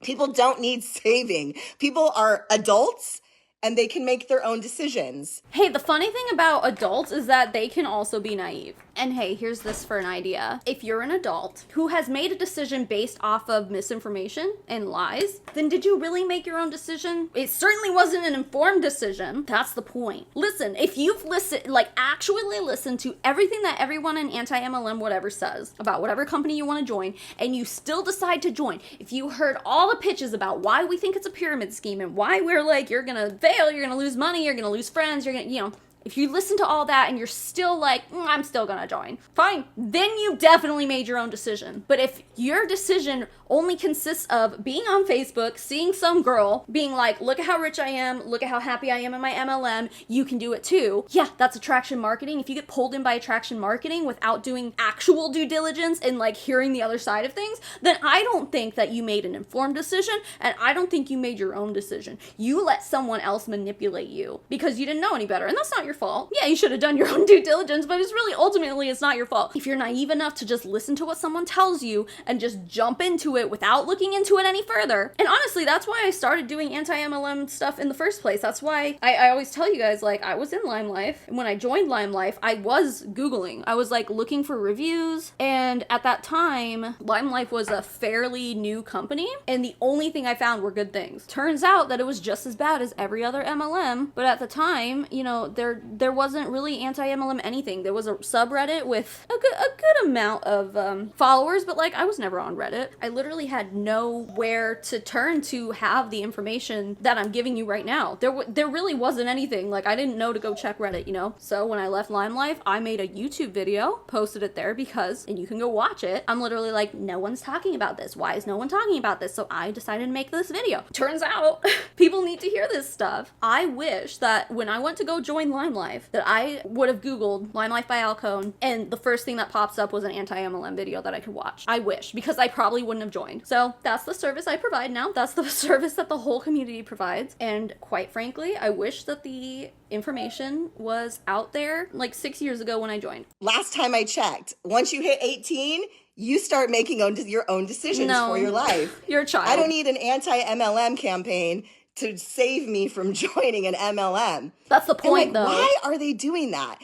C: People don't need saving. People are adults and they can make their own decisions.
A: Hey, the funny thing about adults is that they can also be naive. And hey, here's this for an idea. If you're an adult who has made a decision based off of misinformation and lies, then did you really make your own decision? It certainly wasn't an informed decision. That's the point. Listen, if you've listened, like actually listened to everything that everyone in anti-MLM whatever says about whatever company you want to join, and you still decide to join, if you heard all the pitches about why we think it's a pyramid scheme and why we're like, you're gonna fail, you're gonna lose money, you're gonna lose friends, you're gonna, you know, if you listen to all that and you're still like, I'm still gonna join, fine. Then you definitely made your own decision. But if your decision only consists of being on Facebook, seeing some girl, being like, look at how rich I am, look at how happy I am in my MLM, you can do it too. Yeah, that's attraction marketing. If you get pulled in by attraction marketing without doing actual due diligence and like hearing the other side of things, then I don't think that you made an informed decision, and I don't think you made your own decision. You let someone else manipulate you because you didn't know any better, and that's not your fault. Yeah, you should have done your own due diligence, but it's really ultimately it's not your fault. If you're naive enough to just listen to what someone tells you and just jump into it without looking into it any further. And honestly, that's why I started doing anti-MLM stuff in the first place. That's why I always tell you guys, like, I was in Lime Life, and when I joined Lime Life, I was Googling. I was like looking for reviews, and at that time, Lime Life was a fairly new company, and the only thing I found were good things. Turns out that it was just as bad as every other MLM, but at the time, you know, there wasn't really anti-MLM anything. There was a subreddit with a good amount of followers, but like I was never on Reddit. I literally had nowhere to turn to have the information that I'm giving you right now. There really wasn't anything. Like I didn't know to go check Reddit, you know? So when I left Lime Life, I made a YouTube video, posted it there because, and you can go watch it, I'm literally like, no one's talking about this. Why is no one talking about this? So I decided to make this video. Turns out people need to hear this stuff. I wish that when I went to go join Lime Life, that I would have Googled Lime Life by Alcone, and the first thing that pops up was an anti-MLM video that I could watch. I wish, because I probably wouldn't have joined. So that's the service I provide now. That's the service that the whole community provides. And quite frankly, I wish that the information was out there like 6 years ago when I joined.
C: Last time I checked, once you hit 18, you start making your own decisions for your life.
A: You're a child.
C: I don't need an anti-MLM campaign to save me from joining an MLM.
A: That's the point, though.
C: Why are they doing that?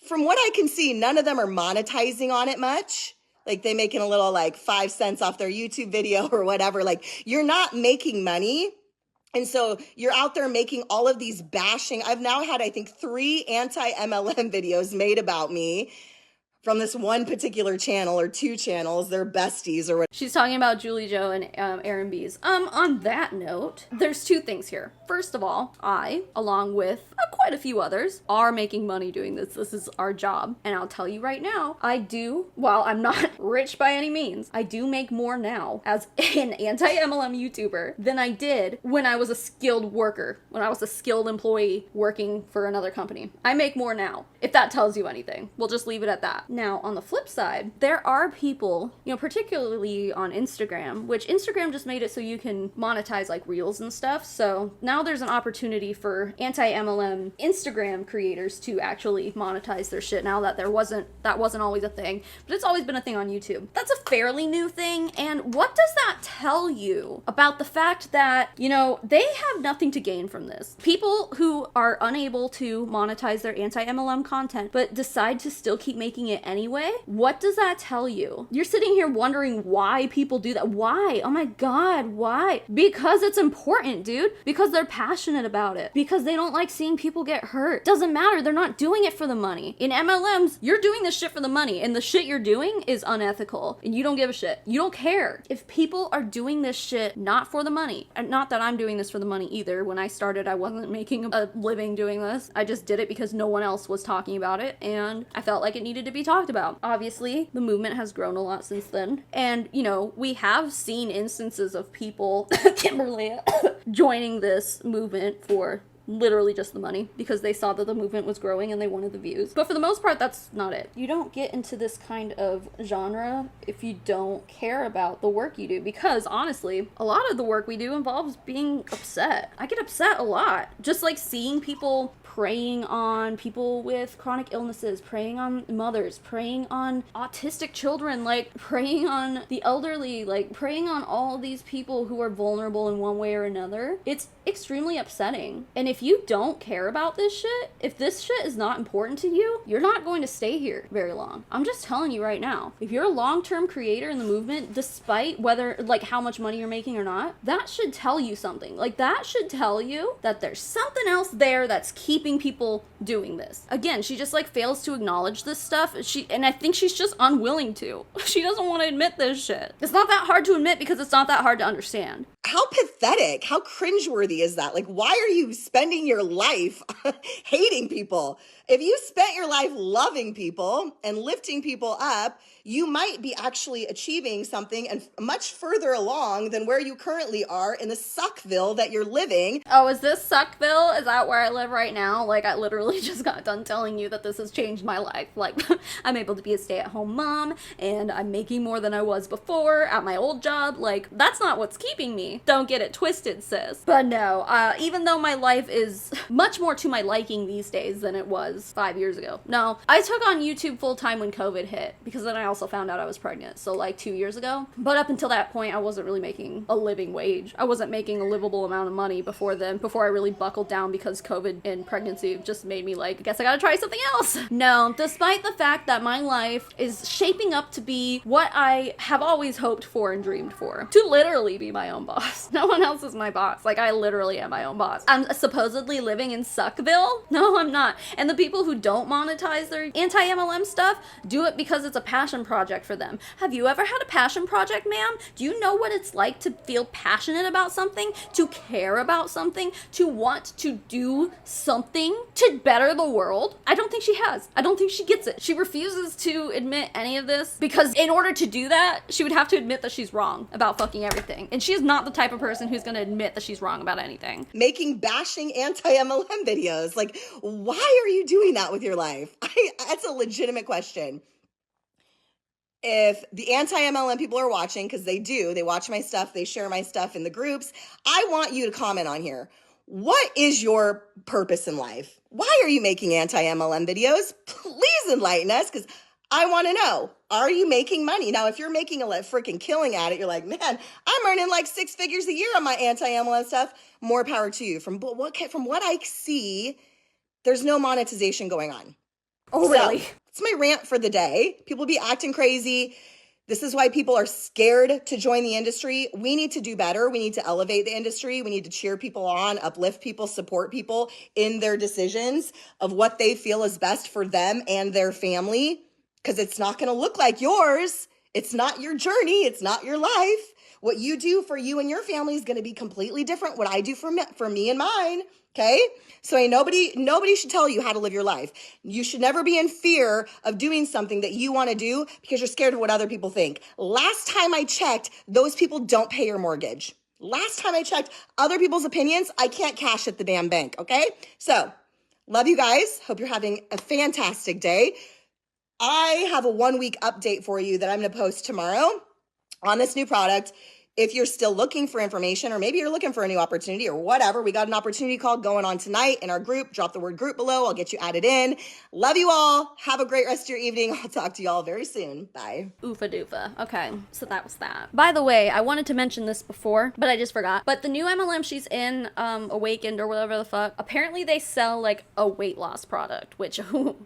C: From what I can see, none of them are monetizing on it much. Like they making a little like 5 cents off their YouTube video or whatever. Like you're not making money. And so you're out there making all of these bashing. I've now had, I think, 3 anti-MLM videos made about me from this one particular channel or 2 channels. They're besties or whatever.
A: She's talking about Julie Joe and Aaron B's. On that note, there's 2 things here. First of all, I, along with quite a few others, are making money doing this. This is our job. And I'll tell you right now, I do, while I'm not rich by any means, I do make more now as an anti-MLM YouTuber than I did when I was a skilled worker, when I was a skilled employee working for another company. I make more now, if that tells you anything. We'll just leave it at that. Now, on the flip side, there are people, you know, particularly on Instagram, which Instagram just made it so you can monetize like reels and stuff. So now there's an opportunity for anti-MLM Instagram creators to actually monetize their shit now that that wasn't always a thing, but it's always been a thing on YouTube. That's a fairly new thing. And what does that tell you about the fact that, you know, they have nothing to gain from this? People who are unable to monetize their anti-MLM content, but decide to still keep making it anyway, what does that tell you? You're sitting here wondering why people do that. Why? Oh my God, why? Because it's important, dude. Because they're passionate about it. Because they don't like seeing people get hurt. Doesn't matter. They're not doing it for the money. In MLMs, you're doing this shit for the money, and the shit you're doing is unethical, and you don't give a shit. You don't care. If people are doing this shit not for the money, and not that I'm doing this for the money either. When I started, I wasn't making a living doing this. I just did it because no one else was talking about it, and I felt like it needed to be talked about. Obviously, the movement has grown a lot since then, and, you know, we have seen instances of people, Kimberly, joining this movement for literally just the money because they saw that the movement was growing and they wanted the views. But for the most part, that's not it. You don't get into this kind of genre if you don't care about the work you do, because honestly, a lot of the work we do involves being upset. I get upset a lot. Just like seeing people preying on people with chronic illnesses, preying on mothers, preying on autistic children, like preying on the elderly, like preying on all these people who are vulnerable in one way or another. It's extremely upsetting. And if you don't care about this shit, if this shit is not important to you, you're not going to stay here very long. I'm just telling you right now. If you're a long-term creator in the movement, despite whether, like, how much money you're making or not, that should tell you something. Like, that should tell you that there's something else there that's keeping people doing this. Again, she just, like, fails to acknowledge this stuff. And I think she's just unwilling to. She doesn't want to admit this shit. It's not that hard to admit because it's not that hard to understand.
C: How pathetic, how cringeworthy is that? Like, why are you spending your life hating people? If you spent your life loving people and lifting people up, you might be actually achieving something and much further along than where you currently are in the Suckville that you're living.
A: Oh, is this Suckville? Is that where I live right now? Like, I literally just got done telling you that this has changed my life. Like, I'm able to be a stay-at-home mom, and I'm making more than I was before at my old job. Like, that's not what's keeping me. Don't get it twisted, sis. But no, even though my life is much more to my liking these days than it was 5 years ago. No, I took on YouTube full-time when COVID hit, because then I also found out I was pregnant, so like 2 years ago. But up until that point, I wasn't really making a living wage. I wasn't making a livable amount of money before then, before I really buckled down because COVID and pregnancy just made me like, I guess I gotta try something else. No, despite the fact that my life is shaping up to be what I have always hoped for and dreamed for, to literally be my own boss. No one else is my boss. Like, I literally am my own boss. I'm supposedly living in Suckville? No, I'm not. And the people who don't monetize their anti-MLM stuff do it because it's a passion project for them. Have you ever had a passion project, ma'am? Do you know what it's like to feel passionate about something, to care about something, to want to do something to better the world? I don't think she has. I don't think she gets it. She refuses to admit any of this because in order to do that, she would have to admit that she's wrong about fucking everything. And she is not the type of person who's going to admit that she's wrong about anything.
C: Making bashing anti-MLM videos. Like, why are you doing that with your life? That's a legitimate question. If the anti-MLM people are watching, because they do, they watch my stuff, they share my stuff in the groups, I want you to comment on here. What is your purpose in life? Why are you making anti-MLM videos? Please enlighten us, because I want to know. Are you making money? Now, if you're making a freaking killing at it, you're like, man, I'm earning like 6 figures a year on my anti-MLM stuff. More power to you. From what I see, there's no monetization going on.
A: Oh, really?
C: So, it's my rant for the day. People be acting crazy. This is why people are scared to join the industry. We need to do better. We need to elevate the industry. We need to cheer people on, uplift people, support people in their decisions of what they feel is best for them and their family, because it's not going to look like yours. It's not your journey. It's not your life. What you do for you and your family is going to be completely different. What I do for me and mine. Okay? So nobody should tell you how to live your life. You should never be in fear of doing something that you want to do because you're scared of what other people think. Last time I checked, those people don't pay your mortgage. Last time I checked, other people's opinions, I can't cash at the damn bank. Okay? So, love you guys. Hope you're having a fantastic day. I have a 1-week update for you that I'm going to post tomorrow on this new product. If you're still looking for information, or maybe you're looking for a new opportunity or whatever, we got an opportunity call going on tonight in our group. Drop the word group below. I'll get you added in. Love you all. Have a great rest of your evening. I'll talk to you all very soon. Bye.
A: Oofa doofa. Okay, so that was that. By the way, I wanted to mention this before, but I just forgot. But the new MLM she's in, Awakened or whatever the fuck, apparently they sell like a weight loss product, which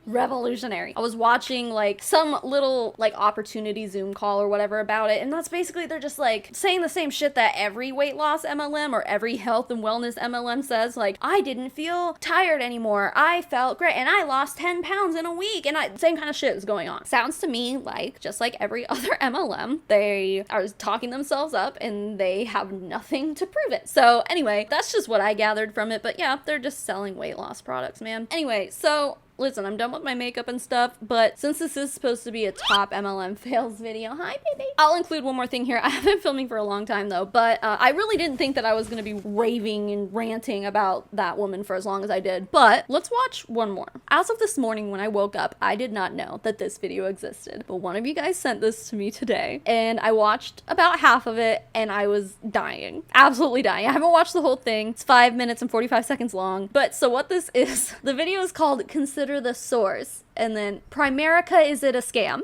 A: revolutionary. I was watching like some little like opportunity Zoom call or whatever about it, and that's basically they're just like saying the same shit that every weight loss MLM or every health and wellness MLM says. Like, I didn't feel tired anymore. I felt great, and I lost 10 pounds in a week, and same kind of shit is going on. Sounds to me like just like every other MLM, they are talking themselves up and they have nothing to prove it. So anyway, that's just what I gathered from it. But yeah, they're just selling weight loss products, man. Anyway, so listen, I'm done with my makeup and stuff, but since this is supposed to be a top MLM fails video, hi baby, I'll include one more thing here. I have been filming for a long time though, but I really didn't think that I was going to be raving and ranting about that woman for as long as I did, but let's watch one more. As of this morning when I woke up, I did not know that this video existed, but one of you guys sent this to me today, and I watched about half of it, and I was dying, absolutely dying. I haven't watched the whole thing. It's 5 minutes and 45 seconds long, but so what this is, the video is called Consider the Source, and then Primerica, is it a scam?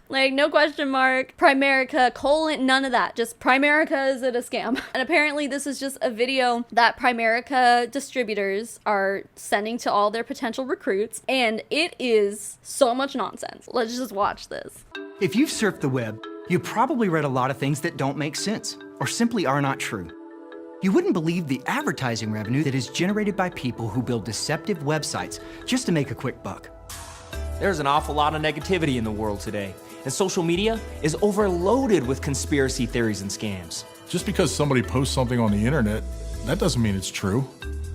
A: Like, no question mark, Primerica, colon, none of that, just Primerica, is it a scam? And apparently this is just a video that Primerica distributors are sending to all their potential recruits, and it is so much nonsense. Let's just watch this.
D: If you've surfed the web, you probably read a lot of things that don't make sense or simply are not true. You wouldn't believe the advertising revenue that is generated by people who build deceptive websites just to make a quick buck.
E: There's an awful lot of negativity in the world today, and social media is overloaded with conspiracy theories and scams.
F: Just because somebody posts something on the internet, that doesn't mean it's true.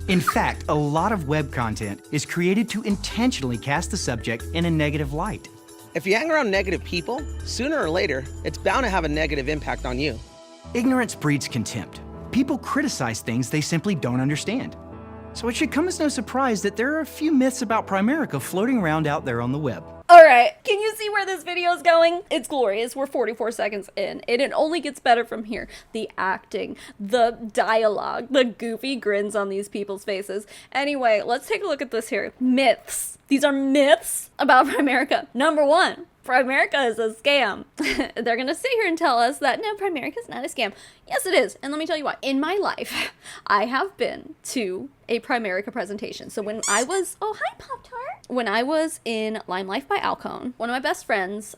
D: In fact, a lot of web content is created to intentionally cast the subject in a negative light.
G: If you hang around negative people, sooner or later, it's bound to have a negative impact on you.
D: Ignorance breeds contempt. People criticize things they simply don't understand. So it should come as no surprise that there are a few myths about Primerica floating around out there on the web.
A: All right, can you see where this video is going? It's glorious. We're 44 seconds in, and it only gets better from here. The acting, the dialogue, the goofy grins on these people's faces. Anyway, let's take a look at this here. Myths. These are myths about Primerica. Number one, Primerica is a scam. They're gonna sit here and tell us that no, Primerica is not a scam. Yes, it is. And let me tell you why. In my life, I have been to a Primerica presentation. So when I was, oh, hi, Pop-Tart. When I was in Lime Life by Alcone, one of my best friends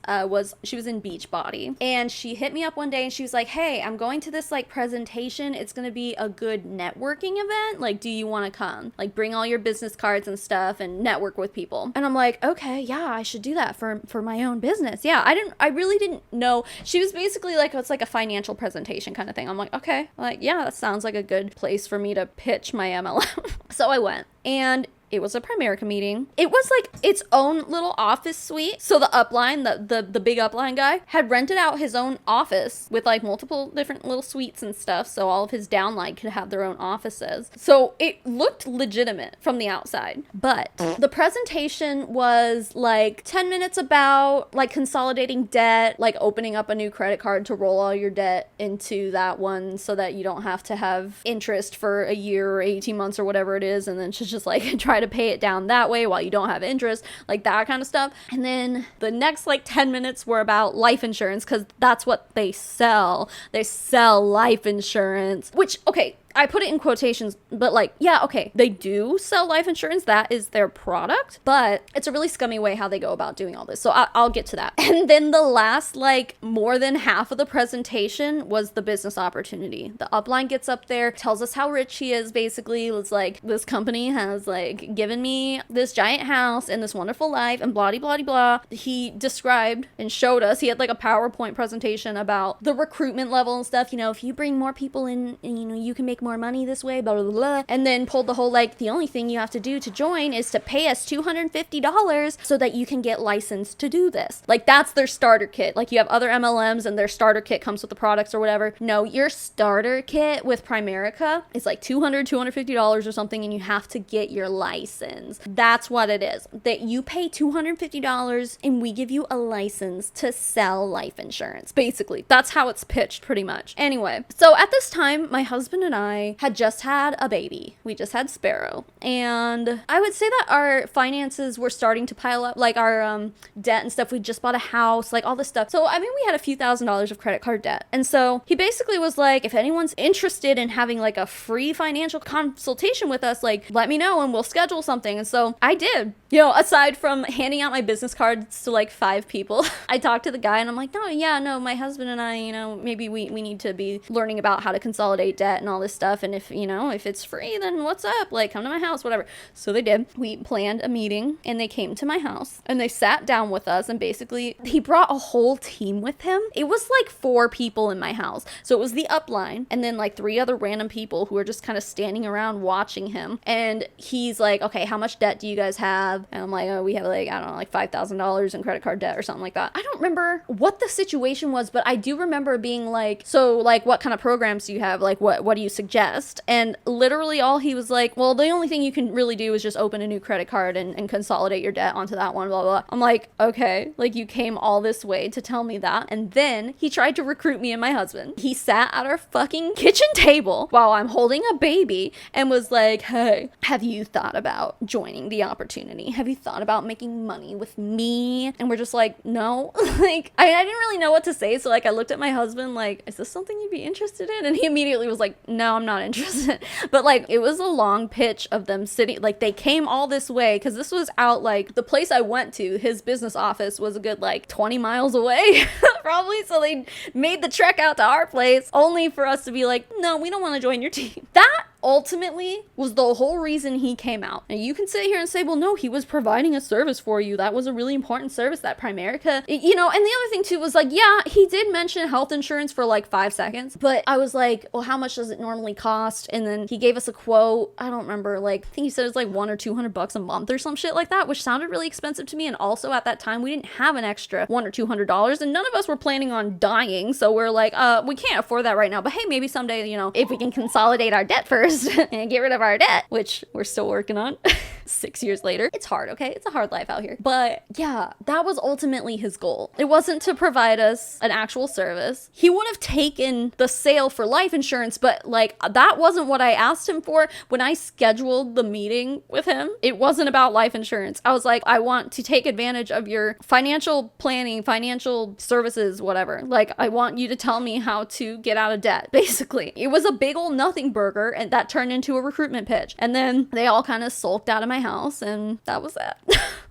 A: she was in Beachbody, and she hit me up one day and she was like, hey, I'm going to this like presentation. It's going to be a good networking event. Like, do you want to come? Like, bring all your business cards and stuff and network with people. And I'm like, okay, yeah, I should do that for my own business. Yeah, I really didn't know. She was basically like, it's like a financial presentation kind of thing. I'm like, okay, like, yeah, that sounds like a good place for me to pitch my MLM. So I went, and it was a Primerica meeting. It was like its own little office suite. So the upline, the big upline guy, had rented out his own office with like multiple different little suites and stuff. So all of his downline could have their own offices. So it looked legitimate from the outside. But the presentation was like 10 minutes about like consolidating debt, like opening up a new credit card to roll all your debt into that one so that you don't have to have interest for a year or 18 months or whatever it is. And then just like try to pay it down that way while you don't have interest, like that kind of stuff. And then the next like 10 minutes were about life insurance, because that's what they sell. They sell life insurance, which, okay, I put it in quotations, but like, yeah, okay, they do sell life insurance. That is their product, but it's a really scummy way how they go about doing all this. So I'll get to that. And then the last, like, more than half of the presentation was the business opportunity. The upline gets up there, tells us how rich he is, basically. It's like, this company has, like, given me this giant house and this wonderful life and blah, blah, blah. He described and showed us, he had, like, a PowerPoint presentation about the recruitment level and stuff. You know, if you bring more people in, you know, you can make more more money this way, blah, blah, blah, blah. And then pulled the whole, like, the only thing you have to do to join is to pay us $250 so that you can get licensed to do this. Like, that's their starter kit. Like, you have other MLMs and their starter kit comes with the products or whatever. No, your starter kit with Primerica is like $250 or something, and you have to get your license. That's what it is. That you pay $250 and we give you a license to sell life insurance. Basically, that's how it's pitched pretty much. Anyway, so at this time, my husband and I had just had a baby. We just had Sparrow. And I would say that our finances were starting to pile up, like our debt and stuff. We just bought a house, like all this stuff. So, I mean, we had a few $1,000s of credit card debt. And so he basically was like, if anyone's interested in having like a free financial consultation with us, like, let me know and we'll schedule something. And so I did. You know, aside from handing out my business cards to like 5 people, I talked to the guy and I'm like, no, my husband and I, you know, maybe we need to be learning about how to consolidate debt and all this stuff. And if, you know, if it's free, then what's up? Like, come to my house, whatever. So they did. We planned a meeting and they came to my house and they sat down with us, and basically he brought a whole team with him. It was like 4 people in my house. So it was the upline and then like 3 other random people who were just kind of standing around watching him. And he's like, okay, how much debt do you guys have? And I'm like, oh, we have like, I don't know, like $5,000 in credit card debt or something like that. I don't remember what the situation was, but I do remember being like, so like, what kind of programs do you have? Like, what do you suggest? And literally all he was like, well, the only thing you can really do is just open a new credit card and consolidate your debt onto that one, blah, blah, blah. I'm like, okay, like you came all this way to tell me that. And then he tried to recruit me and my husband. He sat at our fucking kitchen table while I'm holding a baby and was like, hey, have you thought about joining the opportunity? Have you thought about making money with me? And we're just like, no. Like, I didn't really know what to say. So like, I looked at my husband like, is this something you'd be interested in? And he immediately was like, no, I'm not interested. But like, it was a long pitch of them sitting, like they came all this way because this was out like the place I went to, his business office was a good like 20 miles away probably. So they made the trek out to our place only for us to be like, no, we don't want to join your team. That ultimately was the whole reason he came out. And you can sit here and say, well, no, he was providing a service for you. That was a really important service, that Primerica, you know. And the other thing too was like, yeah, he did mention health insurance for like 5 seconds, but I was like, well, how much does it normally cost? And then he gave us a quote. I don't remember, like, I think he said it's like $100 or $200 a month or some shit like that, which sounded really expensive to me. And also at that time, we didn't have an extra $100 or $200 and none of us were planning on dying. So we're like, we can't afford that right now, but hey, maybe someday, you know, if we can consolidate our debt first and get rid of our debt, which we're still working on 6 years later. It's hard, okay? It's a hard life out here. But yeah, that was ultimately his goal. It wasn't to provide us an actual service. He would have taken the sale for life insurance, but like that wasn't what I asked him for. When I scheduled the meeting with him, it wasn't about life insurance. I was like, I want to take advantage of your financial planning, financial services, whatever. Like, I want you to tell me how to get out of debt, basically. It was a big old nothing burger, and that turned into a recruitment pitch. And then they all kind of sulked out of my house, and that was that.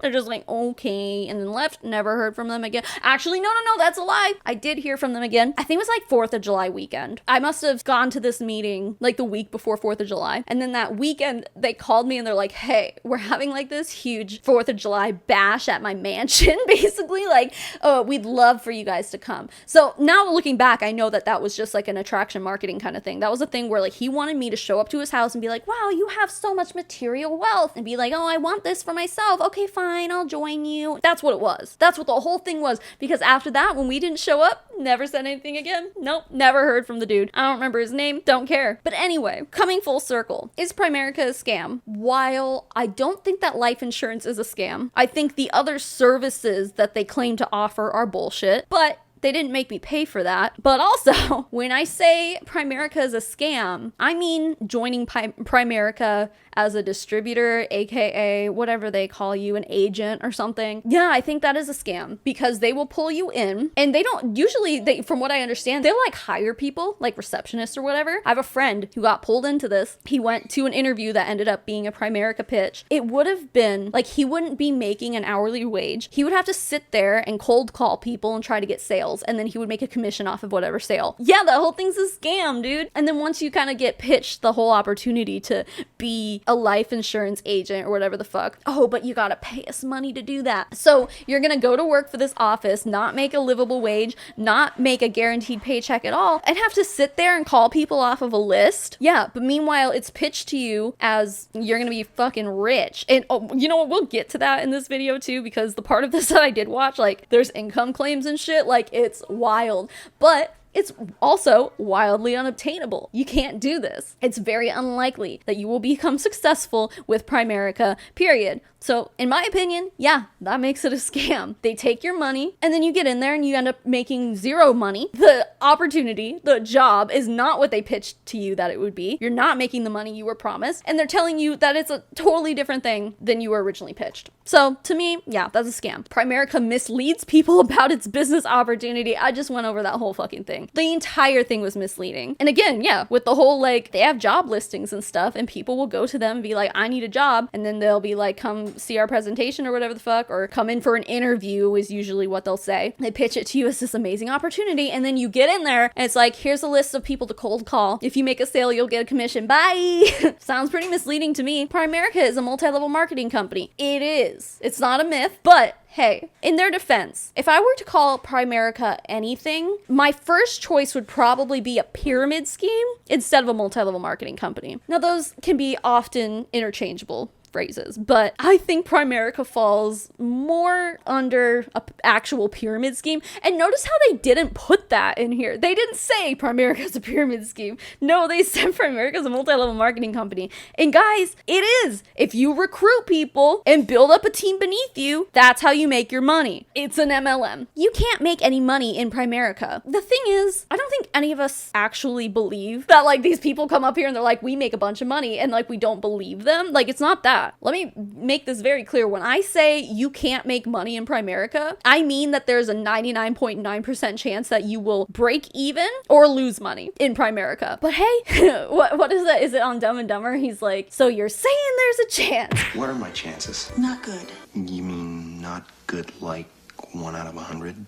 A: They're just like, okay, and then left. Never heard from them again. Actually, no, that's a lie. I did hear from them again. I think it was like 4th of July weekend. I must have gone to this meeting like the week before 4th of July. And then that weekend, they called me and they're like, hey, we're having like this huge 4th of July bash at my mansion, basically. Like, oh, we'd love for you guys to come. So now looking back, I know that that was just like an attraction marketing kind of thing. That was a thing where like he wanted me to show up to his house and be like, wow, you have so much material wealth, and be like, oh, I want this for myself. Okay, fine, I'll join you. That's what it was. That's what the whole thing was. Because after that, when we didn't show up, never said anything again. Nope, never heard from the dude. I don't remember his name, don't care. But anyway, coming full circle, is Primerica a scam? While I don't think that life insurance is a scam, I think the other services that they claim to offer are bullshit, but they didn't make me pay for that. But also, when I say Primerica is a scam, I mean joining Primerica as a distributor, aka whatever they call you, an agent or something. Yeah, I think that is a scam because they will pull you in, and they don't usually, from what I understand, they'll like hire people like receptionists or whatever. I have a friend who got pulled into this. He went to an interview that ended up being a Primerica pitch. It would have been like, he wouldn't be making an hourly wage. He would have to sit there and cold call people and try to get sales. sales, and then he would make a commission off of whatever sale. Yeah, that whole thing's a scam, dude. And then once you kind of get pitched the whole opportunity to be a life insurance agent or whatever the fuck, oh, but you gotta pay us money to do that. So you're gonna go to work for this office, not make a livable wage, not make a guaranteed paycheck at all, and have to sit there and call people off of a list. Yeah, but meanwhile, it's pitched to you as you're gonna be fucking rich. And oh, you know what? We'll get to that in this video too, because the part of this that I did watch, like, there's income claims and shit, like, it's wild. But it's also wildly unobtainable. You can't do this. It's very unlikely that you will become successful with Primerica, period. So in my opinion, yeah, that makes it a scam. They take your money and then you get in there and you end up making zero money. The opportunity, the job is not what they pitched to you that it would be. You're not making the money you were promised, and they're telling you that it's a totally different thing than you were originally pitched. So to me, yeah, that's a scam. Primerica misleads people about its business opportunity. I just went over that whole fucking thing. The entire thing was misleading. And again, yeah, with the whole, like, they have job listings and stuff, and people will go to them and be like, I need a job, and then they'll be like, come see our presentation or whatever the fuck, or come in for an interview is usually what they'll say. They pitch it to you as this amazing opportunity, and then you get in there and it's like, here's a list of people to cold call. If you make a sale, you'll get a commission. Bye. Sounds pretty misleading to me. Primerica is a multi-level marketing company. It is. It's not a myth, but hey, in their defense, if I were to call Primerica anything, my first choice would probably be a pyramid scheme instead of a multi-level marketing company. Now, those can be often interchangeable phrases, but I think Primerica falls more under an actual pyramid scheme. And notice how they didn't put that in here. They didn't say Primerica is a pyramid scheme. No, they said Primerica is a multi-level marketing company. And guys, it is. If you recruit people and build up a team beneath you, that's how you make your money. It's an MLM. You can't make any money in Primerica. The thing is, I don't think any of us actually believe that, like, these people come up here and they're like, we make a bunch of money, and like, we don't believe them. Like, it's not that. Let me make this very clear. When I say you can't make money in Primerica, I mean that there's a 99.9% chance that you will break even or lose money in Primerica. But hey, what is that? Is it on Dumb and Dumber? He's like, so you're saying there's a chance.
H: What are my chances?
I: Not good.
H: You mean not good like 1 out of 100?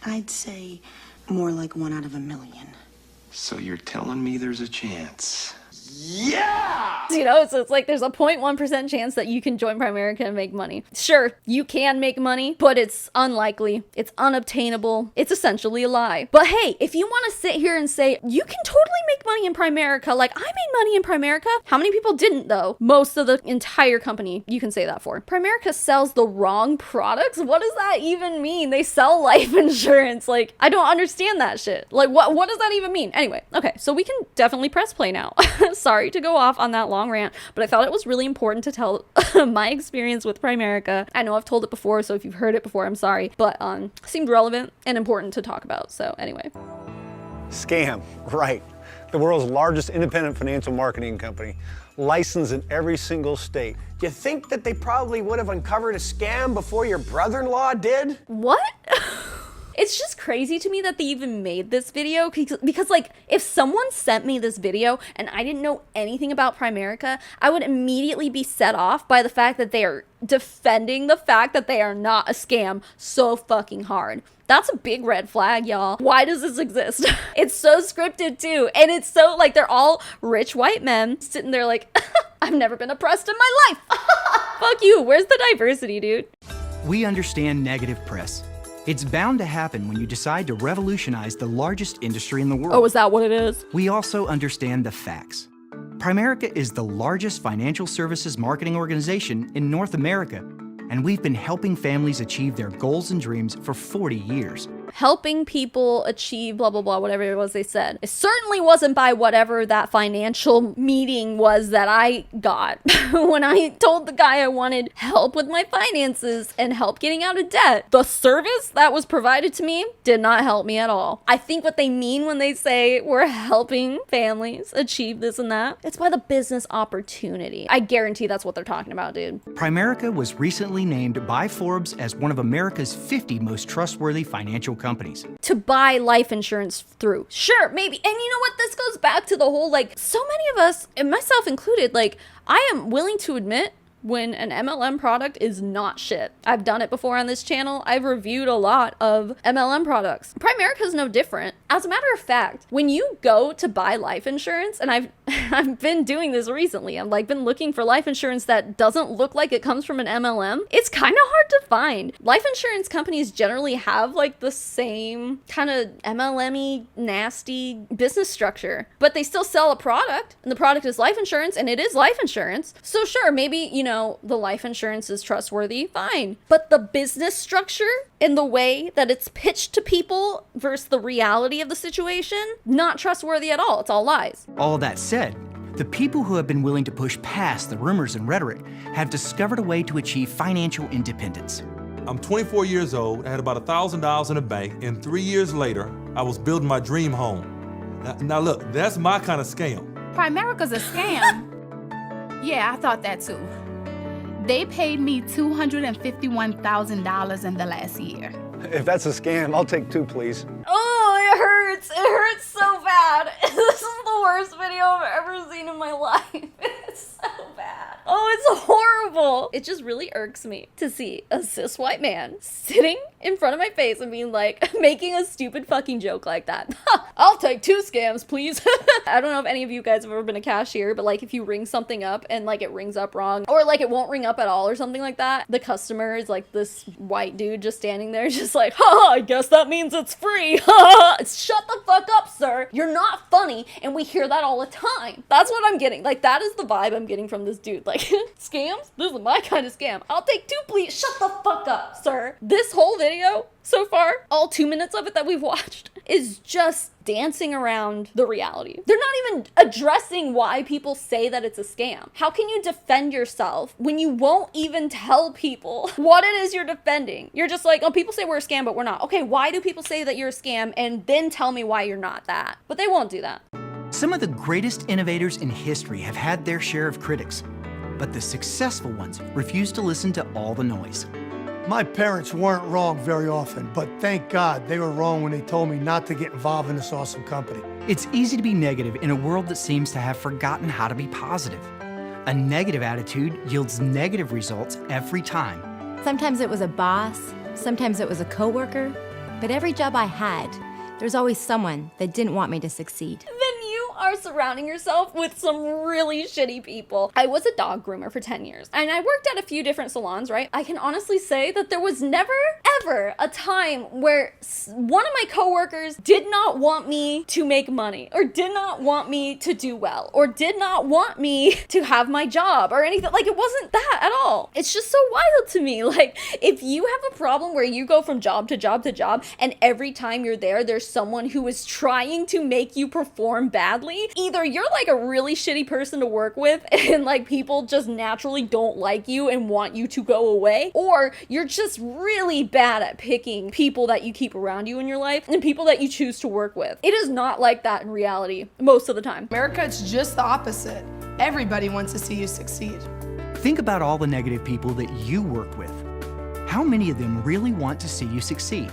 I: I'd say more like 1 out of 1,000,000.
H: So you're telling me there's a chance?
F: Yeah!
A: You know, so it's like there's a 0.1% chance that you can join Primerica and make money. Sure, you can make money, but it's unlikely. It's unobtainable. It's essentially a lie. But hey, if you want to sit here and say, you can totally make money in Primerica, like I made money in Primerica, how many people didn't though? Most of the entire company, you can say that for. Primerica sells the wrong products? What does that even mean? They sell life insurance. Like, I don't understand that shit. Like, what does that even mean? Anyway, okay, so we can definitely press play now. Sorry to go off on that long rant, but I thought it was really important to tell my experience with Primerica. I know I've told it before, so if you've heard it before, I'm sorry, but seemed relevant and important to talk about. So anyway.
J: Scam, right. The world's largest independent financial marketing company, licensed in every single state.
B: Do you think that they probably would have uncovered a scam before your brother-in-law did?
A: What? It's just crazy to me that they even made this video because like, if someone sent me this video and I didn't know anything about Primerica, I would immediately be set off by the fact that they are defending the fact that they are not a scam so fucking hard. That's a big red flag, y'all. Why does this exist? It's so scripted too. And it's so like, they're all rich white men sitting there like, I've never been oppressed in my life. Fuck you. Where's the diversity, dude?
D: We understand negative press. It's bound to happen when you decide to revolutionize the largest industry in the world.
A: Oh, is that what it is?
D: We also understand the facts. Primerica is the largest financial services marketing organization in North America, and we've been helping families achieve their goals and dreams for 40 years.
A: Helping people achieve blah, blah, blah, whatever it was they said. It certainly wasn't by whatever that financial meeting was that I got when I told the guy I wanted help with my finances and help getting out of debt. The service that was provided to me did not help me at all. I think what they mean when they say we're helping families achieve this and that, it's by the business opportunity. I guarantee that's what they're talking about, dude.
D: Primerica was recently named by Forbes as one of America's 50 most trustworthy financial companies
A: to buy life insurance through. Sure, maybe. And you know what? This goes back to the whole, like, so many of us, and myself included, like, I am willing to admit when an MLM product is not shit. I've done it before on this channel. I've reviewed a lot of MLM products. Primerica is no different. As a matter of fact, when you go to buy life insurance, and I've been doing this recently, I've like been looking for life insurance that doesn't look like it comes from an MLM. It's kind of hard to find. Life insurance companies generally have like the same kind of MLM-y, nasty business structure, but they still sell a product, and the product is life insurance, and it is life insurance. So sure, maybe, you know, the life insurance is trustworthy, fine. But the business structure and the way that it's pitched to people versus the reality of the situation, not trustworthy at all. It's all lies.
D: All that said, the people who have been willing to push past the rumors and rhetoric have discovered a way to achieve financial independence.
K: I'm 24 years old, I had about $1,000 in the bank, and 3 years later, I was building my dream home. Now look, that's my kind of scam.
L: Primerica's a scam. Yeah, I thought that too. They paid me $251,000 in the last year.
J: If that's a scam, I'll take 2, please.
A: Oh, it hurts. It hurts so bad. This is the worst video I've ever seen in my life. It's so bad. Oh, it's horrible. It just really irks me to see a cis white man sitting in front of my face and being like, making a stupid fucking joke like that. I'll take 2 scams, please. I don't know if any of you guys have ever been a cashier, but like if you ring something up and like it rings up wrong, or like it won't ring up at all or something like that, the customer is like this white dude just standing there just like, ha, I guess that means it's free. Shut the fuck up, sir. You're not funny, and we hear that all the time. That's what I'm getting. Like, that is the vibe I'm getting from this dude. Like, scams? This is my kind of scam. I'll take 2, please. Shut the fuck up, sir. This whole video so far, all 2 minutes of it that we've watched, is just dancing around the reality. They're not even addressing why people say that it's a scam. How can you defend yourself when you won't even tell people what it is you're defending? You're just like, oh, people say we're a scam, but we're not. Okay, why do people say that you're a scam, and then tell me why you're not that? But they won't do that.
D: Some of the greatest innovators in history have had their share of critics, but the successful ones refuse to listen to all the noise.
M: My parents weren't wrong very often, but thank God they were wrong when they told me not to get involved in this awesome company.
D: It's easy to be negative in a world that seems to have forgotten how to be positive. A negative attitude yields negative results every time.
N: Sometimes it was a boss, sometimes it was a coworker, but every job I had, there's always someone that didn't want me to succeed.
A: Are surrounding yourself with some really shitty people. I was a dog groomer for 10 years, and I worked at a few different salons, right? I can honestly say that there was never, ever a time where one of my coworkers did not want me to make money, or did not want me to do well, or did not want me to have my job, or anything. Like, it wasn't that at all. It's just so wild to me. Like, if you have a problem where you go from job to job to job, and every time you're there, there's someone who is trying to make you perform badly, either you're like a really shitty person to work with and like people just naturally don't like you and want you to go away, or you're just really bad at picking people that you keep around you in your life and people that you choose to work with. It is not like that in reality most of the time.
O: America, it's just the opposite. Everybody wants to see you succeed.
D: Think about all the negative people that you work with. How many of them really want to see you succeed?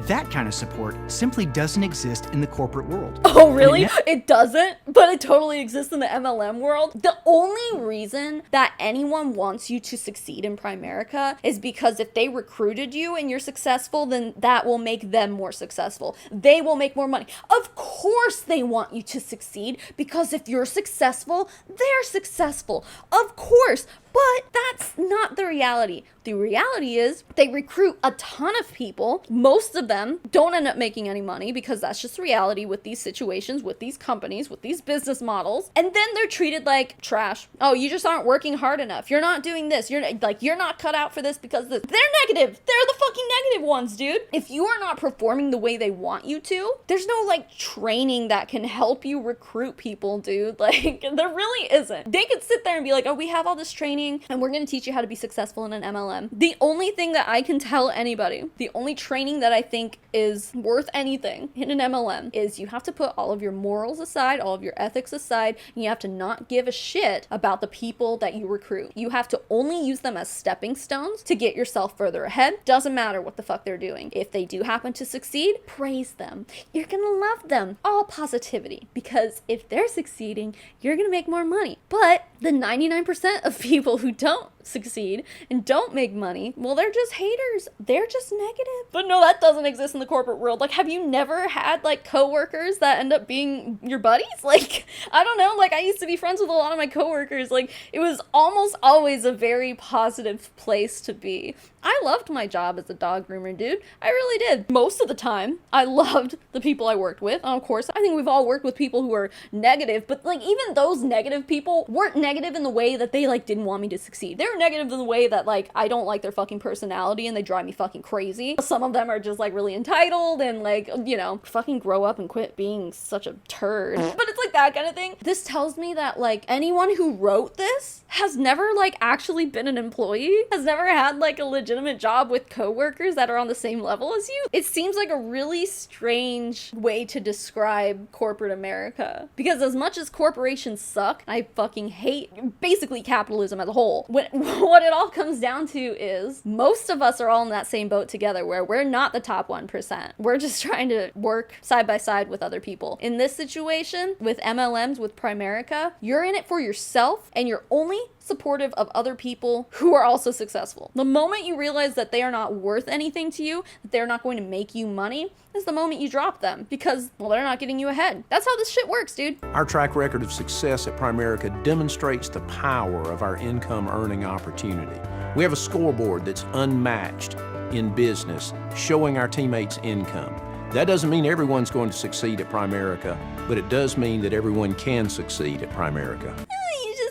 D: That kind of support simply doesn't exist in the corporate world.
A: Oh, really? It doesn't? But it totally exists in the MLM world? The only reason that anyone wants you to succeed in Primerica is because if they recruited you and you're successful, then that will make them more successful. They will make more money. Of course they want you to succeed, because if you're successful, they're successful. Of course. But that's not the reality. The reality is they recruit a ton of people. Most of them don't end up making any money, because that's just reality with these situations, with these companies, with these business models. And then they're treated like trash. Oh, you just aren't working hard enough. You're not doing this. You're not cut out for this because this. They're negative. They're the fucking negative ones, dude. If you are not performing the way they want you to, there's no like training that can help you recruit people, dude. Like, there really isn't. They could sit there and be like, oh, we have all this training and we're going to teach you how to be successful in an MLM. The only thing that I can tell anybody, the only training that I think is worth anything in an MLM is you have to put all of your morals aside, all of your ethics aside, and you have to not give a shit about the people that you recruit. You have to only use them as stepping stones to get yourself further ahead. Doesn't matter what the fuck they're doing. If they do happen to succeed, praise them. You're going to love them. All positivity, because if they're succeeding, you're going to make more money. But The 99% of people who don't succeed and don't make money, well, they're just haters. They're just negative. But no, that doesn't exist in the corporate world. Like, have you never had like coworkers that end up being your buddies? Like, I don't know, like I used to be friends with a lot of my coworkers. Like, it was almost always a very positive place to be. I loved my job as a dog groomer, dude. I really did. Most of the time, I loved the people I worked with. And of course, I think we've all worked with people who are negative, but like even those negative people weren't negative in the way that they like didn't want me to succeed. They were negative in the way that like I don't like their fucking personality and they drive me fucking crazy. Some of them are just like really entitled and like, you know, fucking grow up and quit being such a turd. But it's like that kind of thing. This tells me that like anyone who wrote this has never like actually been an employee, has never had like a legitimate job with coworkers that are on the same level as you. It seems like a really strange way to describe corporate America, because as much as corporations suck, I fucking hate basically capitalism as a whole. What it all comes down to is most of us are all in that same boat together, where we're not the top 1%. We're just trying to work side by side with other people. In this situation with MLMs, with Primerica, you're in it for yourself and you're only supportive of other people who are also successful. The moment you realize that they are not worth anything to you, that they're not going to make you money, is the moment you drop them, because, well, they're not getting you ahead. That's how this shit works, dude.
P: Our track record of success at Primerica demonstrates the power of our income earning opportunity. We have a scoreboard that's unmatched in business, showing our teammates income. That doesn't mean everyone's going to succeed at Primerica, but it does mean that everyone can succeed at Primerica.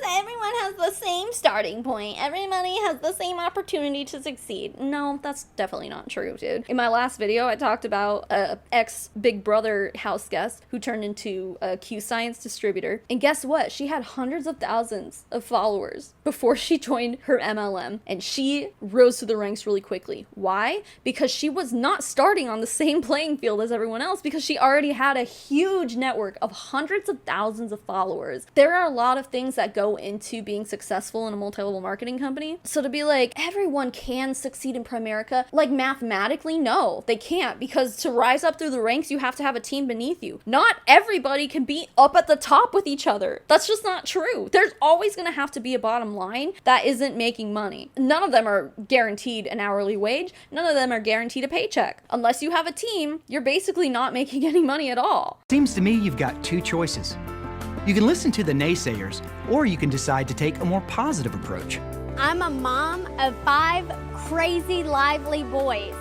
A: Everyone has the same starting point. Everybody has the same opportunity to succeed. No, that's definitely not true, dude. In my last video, I talked about a ex-Big Brother house guest who turned into a Q-Science distributor. And guess what? She had hundreds of thousands of followers before she joined her MLM. And she rose through the ranks really quickly. Why? Because she was not starting on the same playing field as everyone else, because she already had a huge network of hundreds of thousands of followers. There are a lot of things that go into being successful in a multi-level marketing company. So to be like, everyone can succeed in Primerica, like mathematically, no, they can't, because to rise up through the ranks, you have to have a team beneath you. Not everybody can be up at the top with each other. That's just not true. There's always gonna have to be a bottom line that isn't making money. None of them are guaranteed an hourly wage. None of them are guaranteed a paycheck. Unless you have a team, you're basically not making any money at all.
D: Seems to me you've got two choices. You can listen to the naysayers, or you can decide to take a more positive approach.
Q: I'm a mom of 5 crazy, lively boys,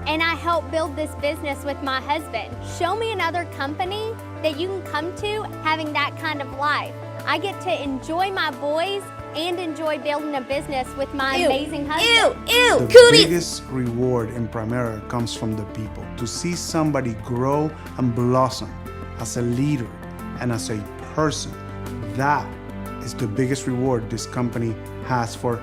Q: and I help build this business with my husband. Show me another company that you can come to having that kind of life. I get to enjoy my boys and enjoy building a business with my amazing husband.
R: The biggest reward in Primerica comes from the people. To see somebody grow and blossom as a leader and as a person, that is the biggest reward this company has for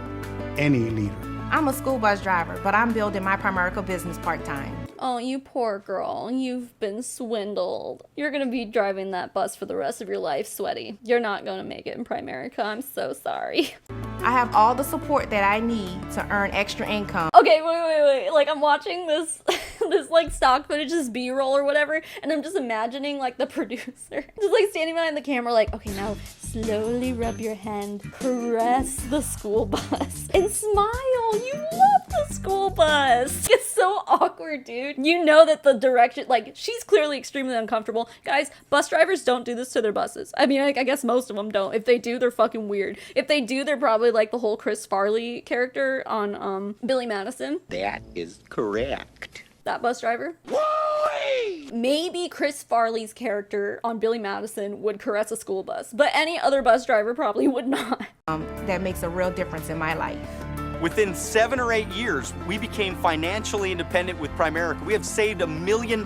R: any leader.
S: I'm a school bus driver, but I'm building my Primerica business part-time.
A: Oh, you poor girl. You've been swindled. You're gonna be driving that bus for the rest of your life, sweaty. You're not gonna make it in Primerica. I'm so sorry.
S: I have all the support that I need to earn extra income.
A: Okay, wait. Like, I'm watching this this like stock footage, this B-roll or whatever, and I'm just imagining like the producer just like standing behind the camera like, okay, now slowly rub your hand, caress the school bus, and smile. You love the school bus. It's so awkward, dude. You know that the direction, like, she's clearly extremely uncomfortable. Guys, bus drivers don't do this to their buses. I mean, I guess most of them don't. If they do, they're fucking weird. If they do, they're probably like the whole Chris Farley character on Billy Madison.
T: That is correct.
A: That bus driver. Why? Maybe Chris Farley's character on Billy Madison would caress a school bus, but any other bus driver probably would not.
S: That makes a real difference in my life.
U: Within 7 or 8 years, we became financially independent with Primerica. We have saved $1 million.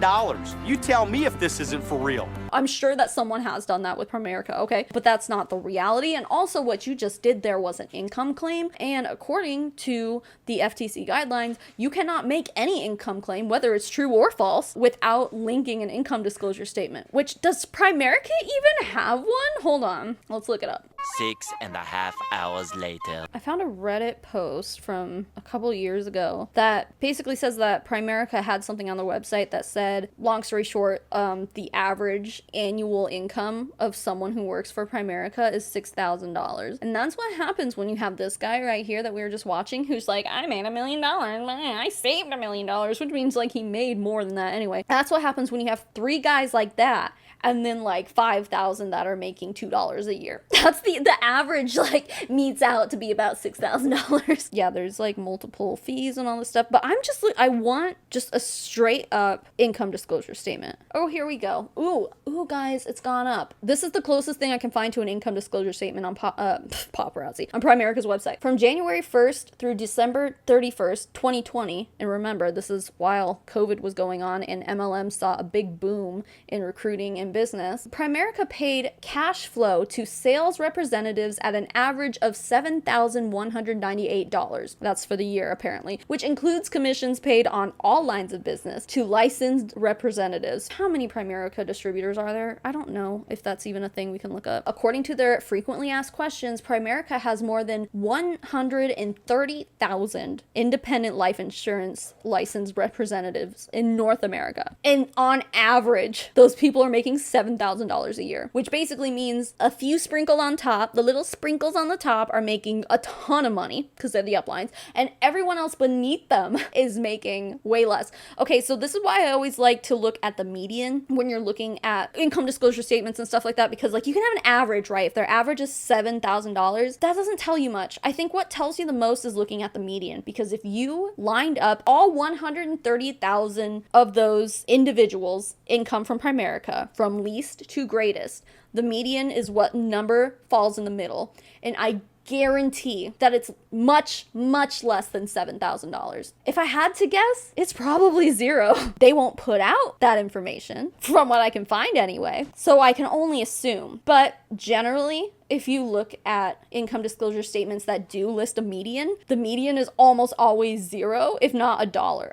U: You tell me if this isn't for real.
A: I'm sure that someone has done that with Primerica, okay? But that's not the reality. And also what you just did there was an income claim. And according to the FTC guidelines, you cannot make any income claim, whether it's true or false, without linking an income disclosure statement. Which, does Primerica even have one? Hold on, let's look it up.
C: 6.5 hours later.
A: I found a Reddit post from a couple years ago that basically says that Primerica had something on their website that said, long story short, the average annual income of someone who works for Primerica is $6,000. And that's what happens when you have this guy right here that we were just watching who's like, I made $1 million. I saved $1 million, which means like he made more than that anyway. That's what happens when you have 3 guys like that and then like 5,000 that are making $2 a year. That's the average, like, meets out to be about $6,000. Yeah, there's like multiple fees and all this stuff, but I want just a straight up income disclosure statement. Oh, here we go. Ooh, guys, it's gone up. This is the closest thing I can find to an income disclosure statement on paparazzi, on Primerica's website. From January 1st through December 31st, 2020, and remember, this is while COVID was going on and MLM saw a big boom in recruiting and business, Primerica paid cash flow to sales representatives at an average of $7,198. That's for the year, apparently, which includes commissions paid on all lines of business to licensed representatives. How many Primerica distributors are there? I don't know if that's even a thing we can look up. According to their frequently asked questions, Primerica has more than 130,000 independent life insurance licensed representatives in North America. And on average, those people are making $7,000 a year, which basically means a few sprinkled on top, the little sprinkles on the top are making a ton of money because they're the uplines, and everyone else beneath them is making way less. Okay, so this is why I always like to look at the median when you're looking at income disclosure statements and stuff like that, because like you can have an average, right? If their average is $7,000, that doesn't tell you much. I think what tells you the most is looking at the median, because if you lined up all 130,000 of those individuals' income from Primerica, from least to greatest, the median is what number falls in the middle. And I guarantee that it's much, much less than $7,000. If I had to guess, it's probably 0. They won't put out that information, from what I can find anyway, so I can only assume. But generally, if you look at income disclosure statements that do list a median, the median is almost always 0, if not $1.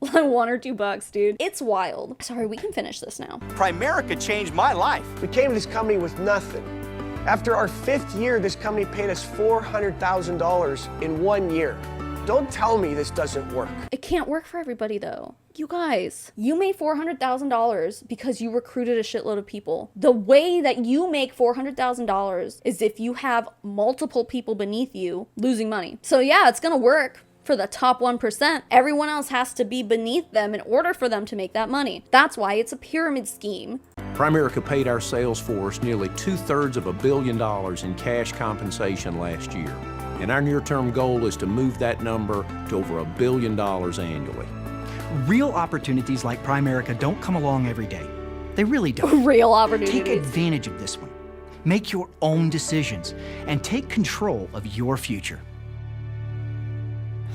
A: Like $1 or $2, dude. It's wild. Sorry, we can finish this now.
U: Primerica changed my life.
B: We came to this company with nothing. After our 5th year, this company paid us $400,000 in 1 year. Don't tell me this doesn't work.
A: It can't work for everybody though. You guys, you made $400,000 because you recruited a shitload of people. The way that you make $400,000 is if you have multiple people beneath you losing money. So yeah, it's gonna work for the top 1%. Everyone else has to be beneath them in order for them to make that money. That's why it's a pyramid scheme.
P: Primerica paid our sales force nearly 2/3 of $1 billion in cash compensation last year. And our near-term goal is to move that number to over $1 billion annually.
D: Real opportunities like Primerica don't come along every day. They really don't.
A: Real opportunities.
D: Take advantage of this one. Make your own decisions and take control of your future.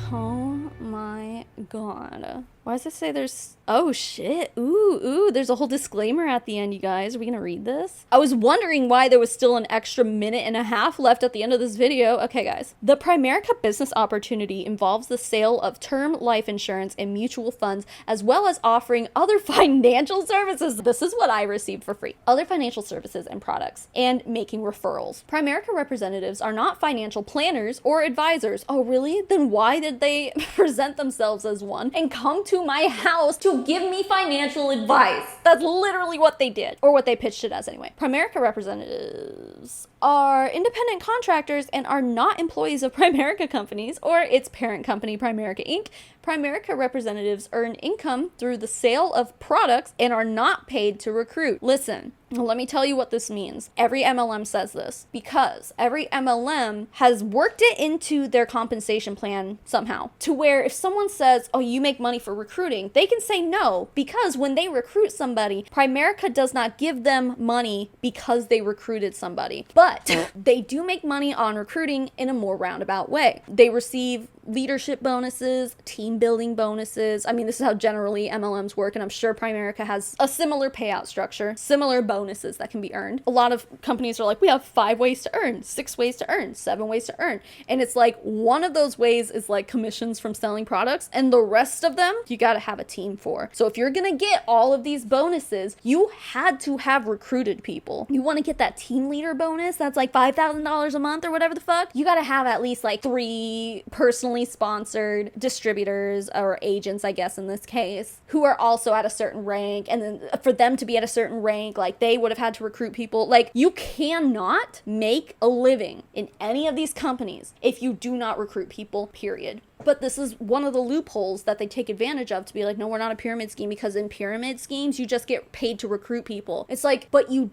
A: Oh my god. Why does it say there's... Oh shit. Ooh, there's a whole disclaimer at the end, you guys. Are we gonna read this? I was wondering why there was still an extra 1.5 minutes left at the end of this video. Okay, guys. The Primerica business opportunity involves the sale of term life insurance and mutual funds, as well as offering other financial services. This is what I received for free. Other financial services and products, and making referrals. Primerica representatives are not financial planners or advisors. Oh, really? Then why did they present themselves as one and come to my house to give me financial advice? That's literally what they did, or what they pitched it as anyway. Primerica representatives are independent contractors and are not employees of Primerica companies or its parent company, Primerica Inc. Primerica representatives earn income through the sale of products and are not paid to recruit. Listen, let me tell you what this means. Every MLM says this because every MLM has worked it into their compensation plan somehow, to where if someone says, oh, you make money for recruiting, they can say no, because when they recruit somebody, Primerica does not give them money because they recruited somebody. But they do make money on recruiting in a more roundabout way. They receive leadership bonuses, team building bonuses. I mean, this is how generally MLMs work, and I'm sure Primerica has a similar payout structure, similar bonuses that can be earned. A lot of companies are like, we have 5 ways to earn, 6 ways to earn, 7 ways to earn. And it's like, one of those ways is like commissions from selling products, and the rest of them, you gotta have a team for. So if you're gonna get all of these bonuses, you had to have recruited people. You wanna get that team leader bonus that's like $5,000 a month or whatever the fuck, you gotta have at least like 3 personally sponsored distributors or agents, I guess in this case, who are also at a certain rank. And then for them to be at a certain rank, like they would have had to recruit people. Like you cannot make a living in any of these companies if you do not recruit people, period. But this is one of the loopholes that they take advantage of to be like, no, we're not a pyramid scheme, because in pyramid schemes, you just get paid to recruit people. It's like, but you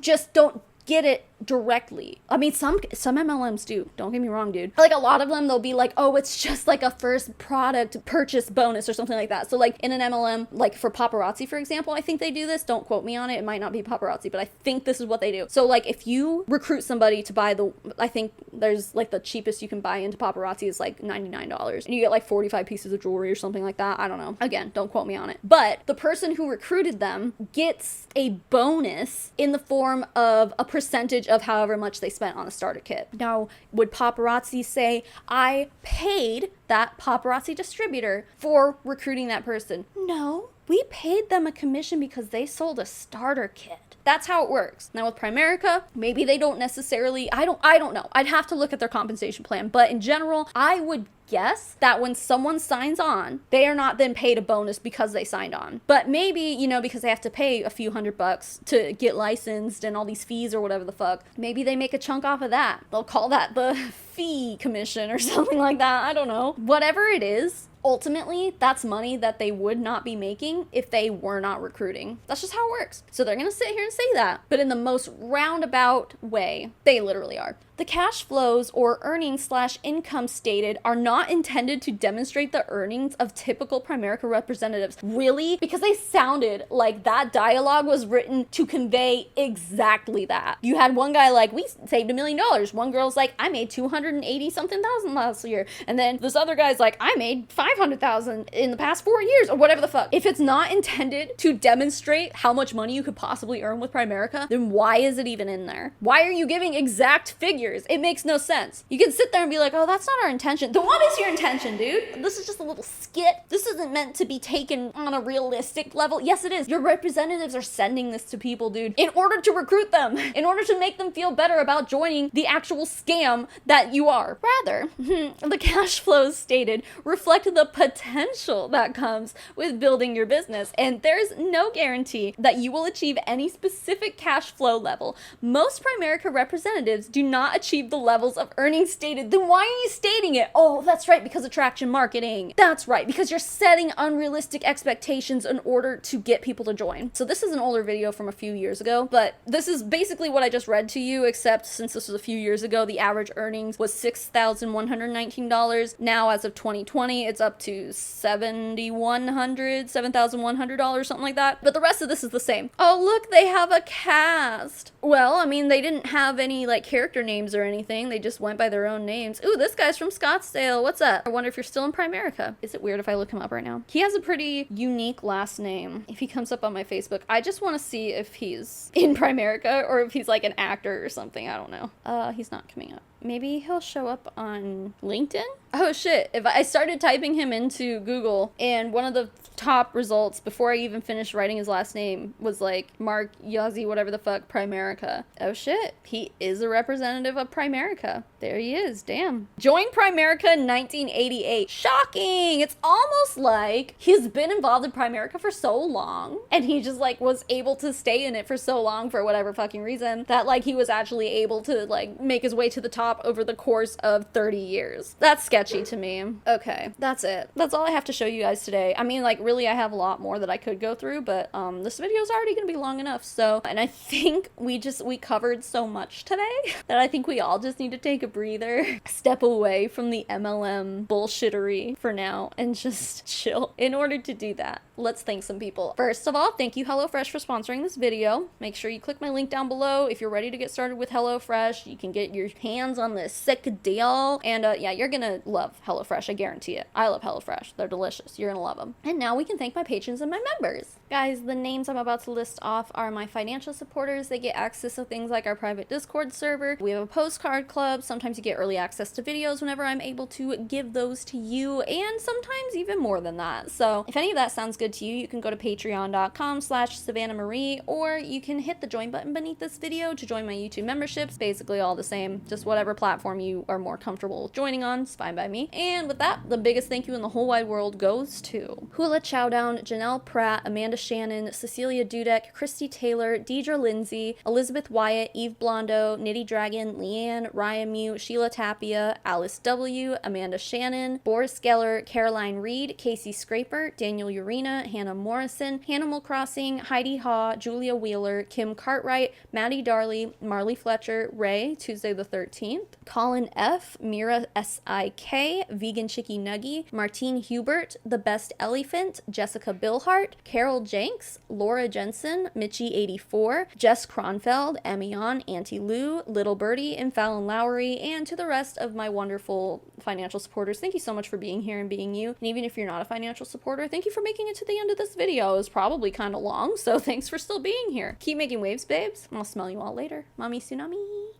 A: just don't get it directly. I mean, some MLMs do, don't get me wrong, dude. Like a lot of them, they'll be like, oh, it's just like a first product purchase bonus or something like that. So like in an MLM, like for paparazzi, for example, I think they do this. Don't quote me on it. It might not be paparazzi, but I think this is what they do. So like if you recruit somebody to buy I think there's like the cheapest you can buy into paparazzi is like $99 and you get like 45 pieces of jewelry or something like that. I don't know. Again, don't quote me on it. But the person who recruited them gets a bonus in the form of a percentage of however much they spent on the starter kit. Now, would paparazzi say, I paid that paparazzi distributor for recruiting that person? No, we paid them a commission because they sold a starter kit. That's how it works. Now with Primerica, maybe they don't necessarily, I don't know. I'd have to look at their compensation plan, but in general, I would guess that when someone signs on, they are not then paid a bonus because they signed on. But maybe, you know, because they have to pay a few $100 to get licensed and all these fees or whatever the fuck, maybe they make a chunk off of that. They'll call that the fee commission or something like that. I don't know. Whatever it is, ultimately, that's money that they would not be making if they were not recruiting. That's just how it works. So they're gonna sit here and say that, but in the most roundabout way, they literally are. The cash flows or earnings/income stated are not intended to demonstrate the earnings of typical Primerica representatives. Really? Because they sounded like that dialogue was written to convey exactly that. You had one guy like, we saved $1 million. One girl's like, I made 280 something thousand last year. And then this other guy's like, I made 500,000 in the past 4 years or whatever the fuck. If it's not intended to demonstrate how much money you could possibly earn with Primerica, then why is it even in there? Why are you giving exact figures? It makes no sense. You can sit there and be like, oh, that's not our intention. Then what is your intention, dude? This is just a little skit. This isn't meant to be taken on a realistic level. Yes, it is. Your representatives are sending this to people, dude, in order to recruit them, in order to make them feel better about joining the actual scam that you are. Rather, the cash flows stated reflect the potential that comes with building your business, and there's no guarantee that you will achieve any specific cash flow level. Most Primerica representatives do not achieve the levels of earnings stated. Then why are you stating it? Oh, that's right, because attraction marketing. That's right, because you're setting unrealistic expectations in order to get people to join. So this is an older video from a few years ago, but this is basically what I just read to you, except since this was a few years ago, the average earnings was $6,119. Now, as of 2020, it's up to $7,100, something like that. But the rest of this is the same. Oh, look, they have a cast. Well, I mean, they didn't have any like character names or anything. They just went by their own names. Ooh, this guy's from Scottsdale. What's up? I wonder if you're still in Primerica. Is it weird if I look him up right now? He has a pretty unique last name. If he comes up on my Facebook, I just want to see if he's in Primerica or if he's like an actor or something. I don't know. He's not coming up. Maybe he'll show up on LinkedIn? Oh shit, if I started typing him into Google and one of the top results before I even finished writing his last name was like Mark Yazzie, whatever the fuck, Primerica. Oh shit, he is a representative of Primerica. There he is, damn. Joined Primerica in 1988. Shocking! It's almost like he's been involved in Primerica for so long and he just like was able to stay in it for so long for whatever fucking reason that like he was actually able to like make his way to the top over the course of 30 years. That's sketchy to me. Okay, that's it. That's all I have to show you guys today. I mean, like, really, I have a lot more that I could go through, but this video is already gonna be long enough, so, and I think we covered so much today that I think we all just need to take a breather, step away from the MLM bullshittery for now, and just chill. In order to do that, let's thank some people. First of all, thank you HelloFresh for sponsoring this video. Make sure you click my link down below if you're ready to get started with HelloFresh. You can get your hands hands on this sick deal. And yeah, you're gonna love HelloFresh, I guarantee it. I love HelloFresh. They're delicious. You're gonna love them. And now we can thank my patrons and my members. Guys, the names I'm about to list off are my financial supporters. They get access to things like our private Discord server. We have a postcard club. Sometimes you get early access to videos whenever I'm able to give those to you, and sometimes even more than that. So if any of that sounds good to you, you can go to patreon.com/SavannahMarie, or you can hit the join button beneath this video to join my YouTube memberships. Basically all the same, just whatever platform you are more comfortable with joining on, it's fine by me. And with that, the biggest thank you in the whole wide world goes to Hula Chowdown, Janelle Pratt, Amanda Shannon, Cecilia Dudek, Christy Taylor, Deidre Lindsay, Elizabeth Wyatt, Eve Blondo, Nitty Dragon, Leanne, Ryan Mute, Sheila Tapia, Alice W, Amanda Shannon, Boris Geller, Caroline Reed, Casey Scraper, Daniel Urena, Hannah Morrison, Animal Crossing, Heidi Haw, Julia Wheeler, Kim Cartwright, Maddie Darley, Marley Fletcher, Ray, Tuesday the 13th, Colin F, Mira SIK, Vegan Chicky Nuggy, Martine Hubert, The Best Elephant, Jessica Billhart, Carol Jenks, Laura Jensen, Mitchie84, Jess Kronfeld, Emion, Auntie Lou, Little Birdie, and Fallon Lowry, and to the rest of my wonderful financial supporters, thank you so much for being here and being you. And even if you're not a financial supporter, thank you for making it to the end of this video. It was probably kind of long, so thanks for still being here. Keep making waves, babes. I'll smell you all later. Mommy Tsunami.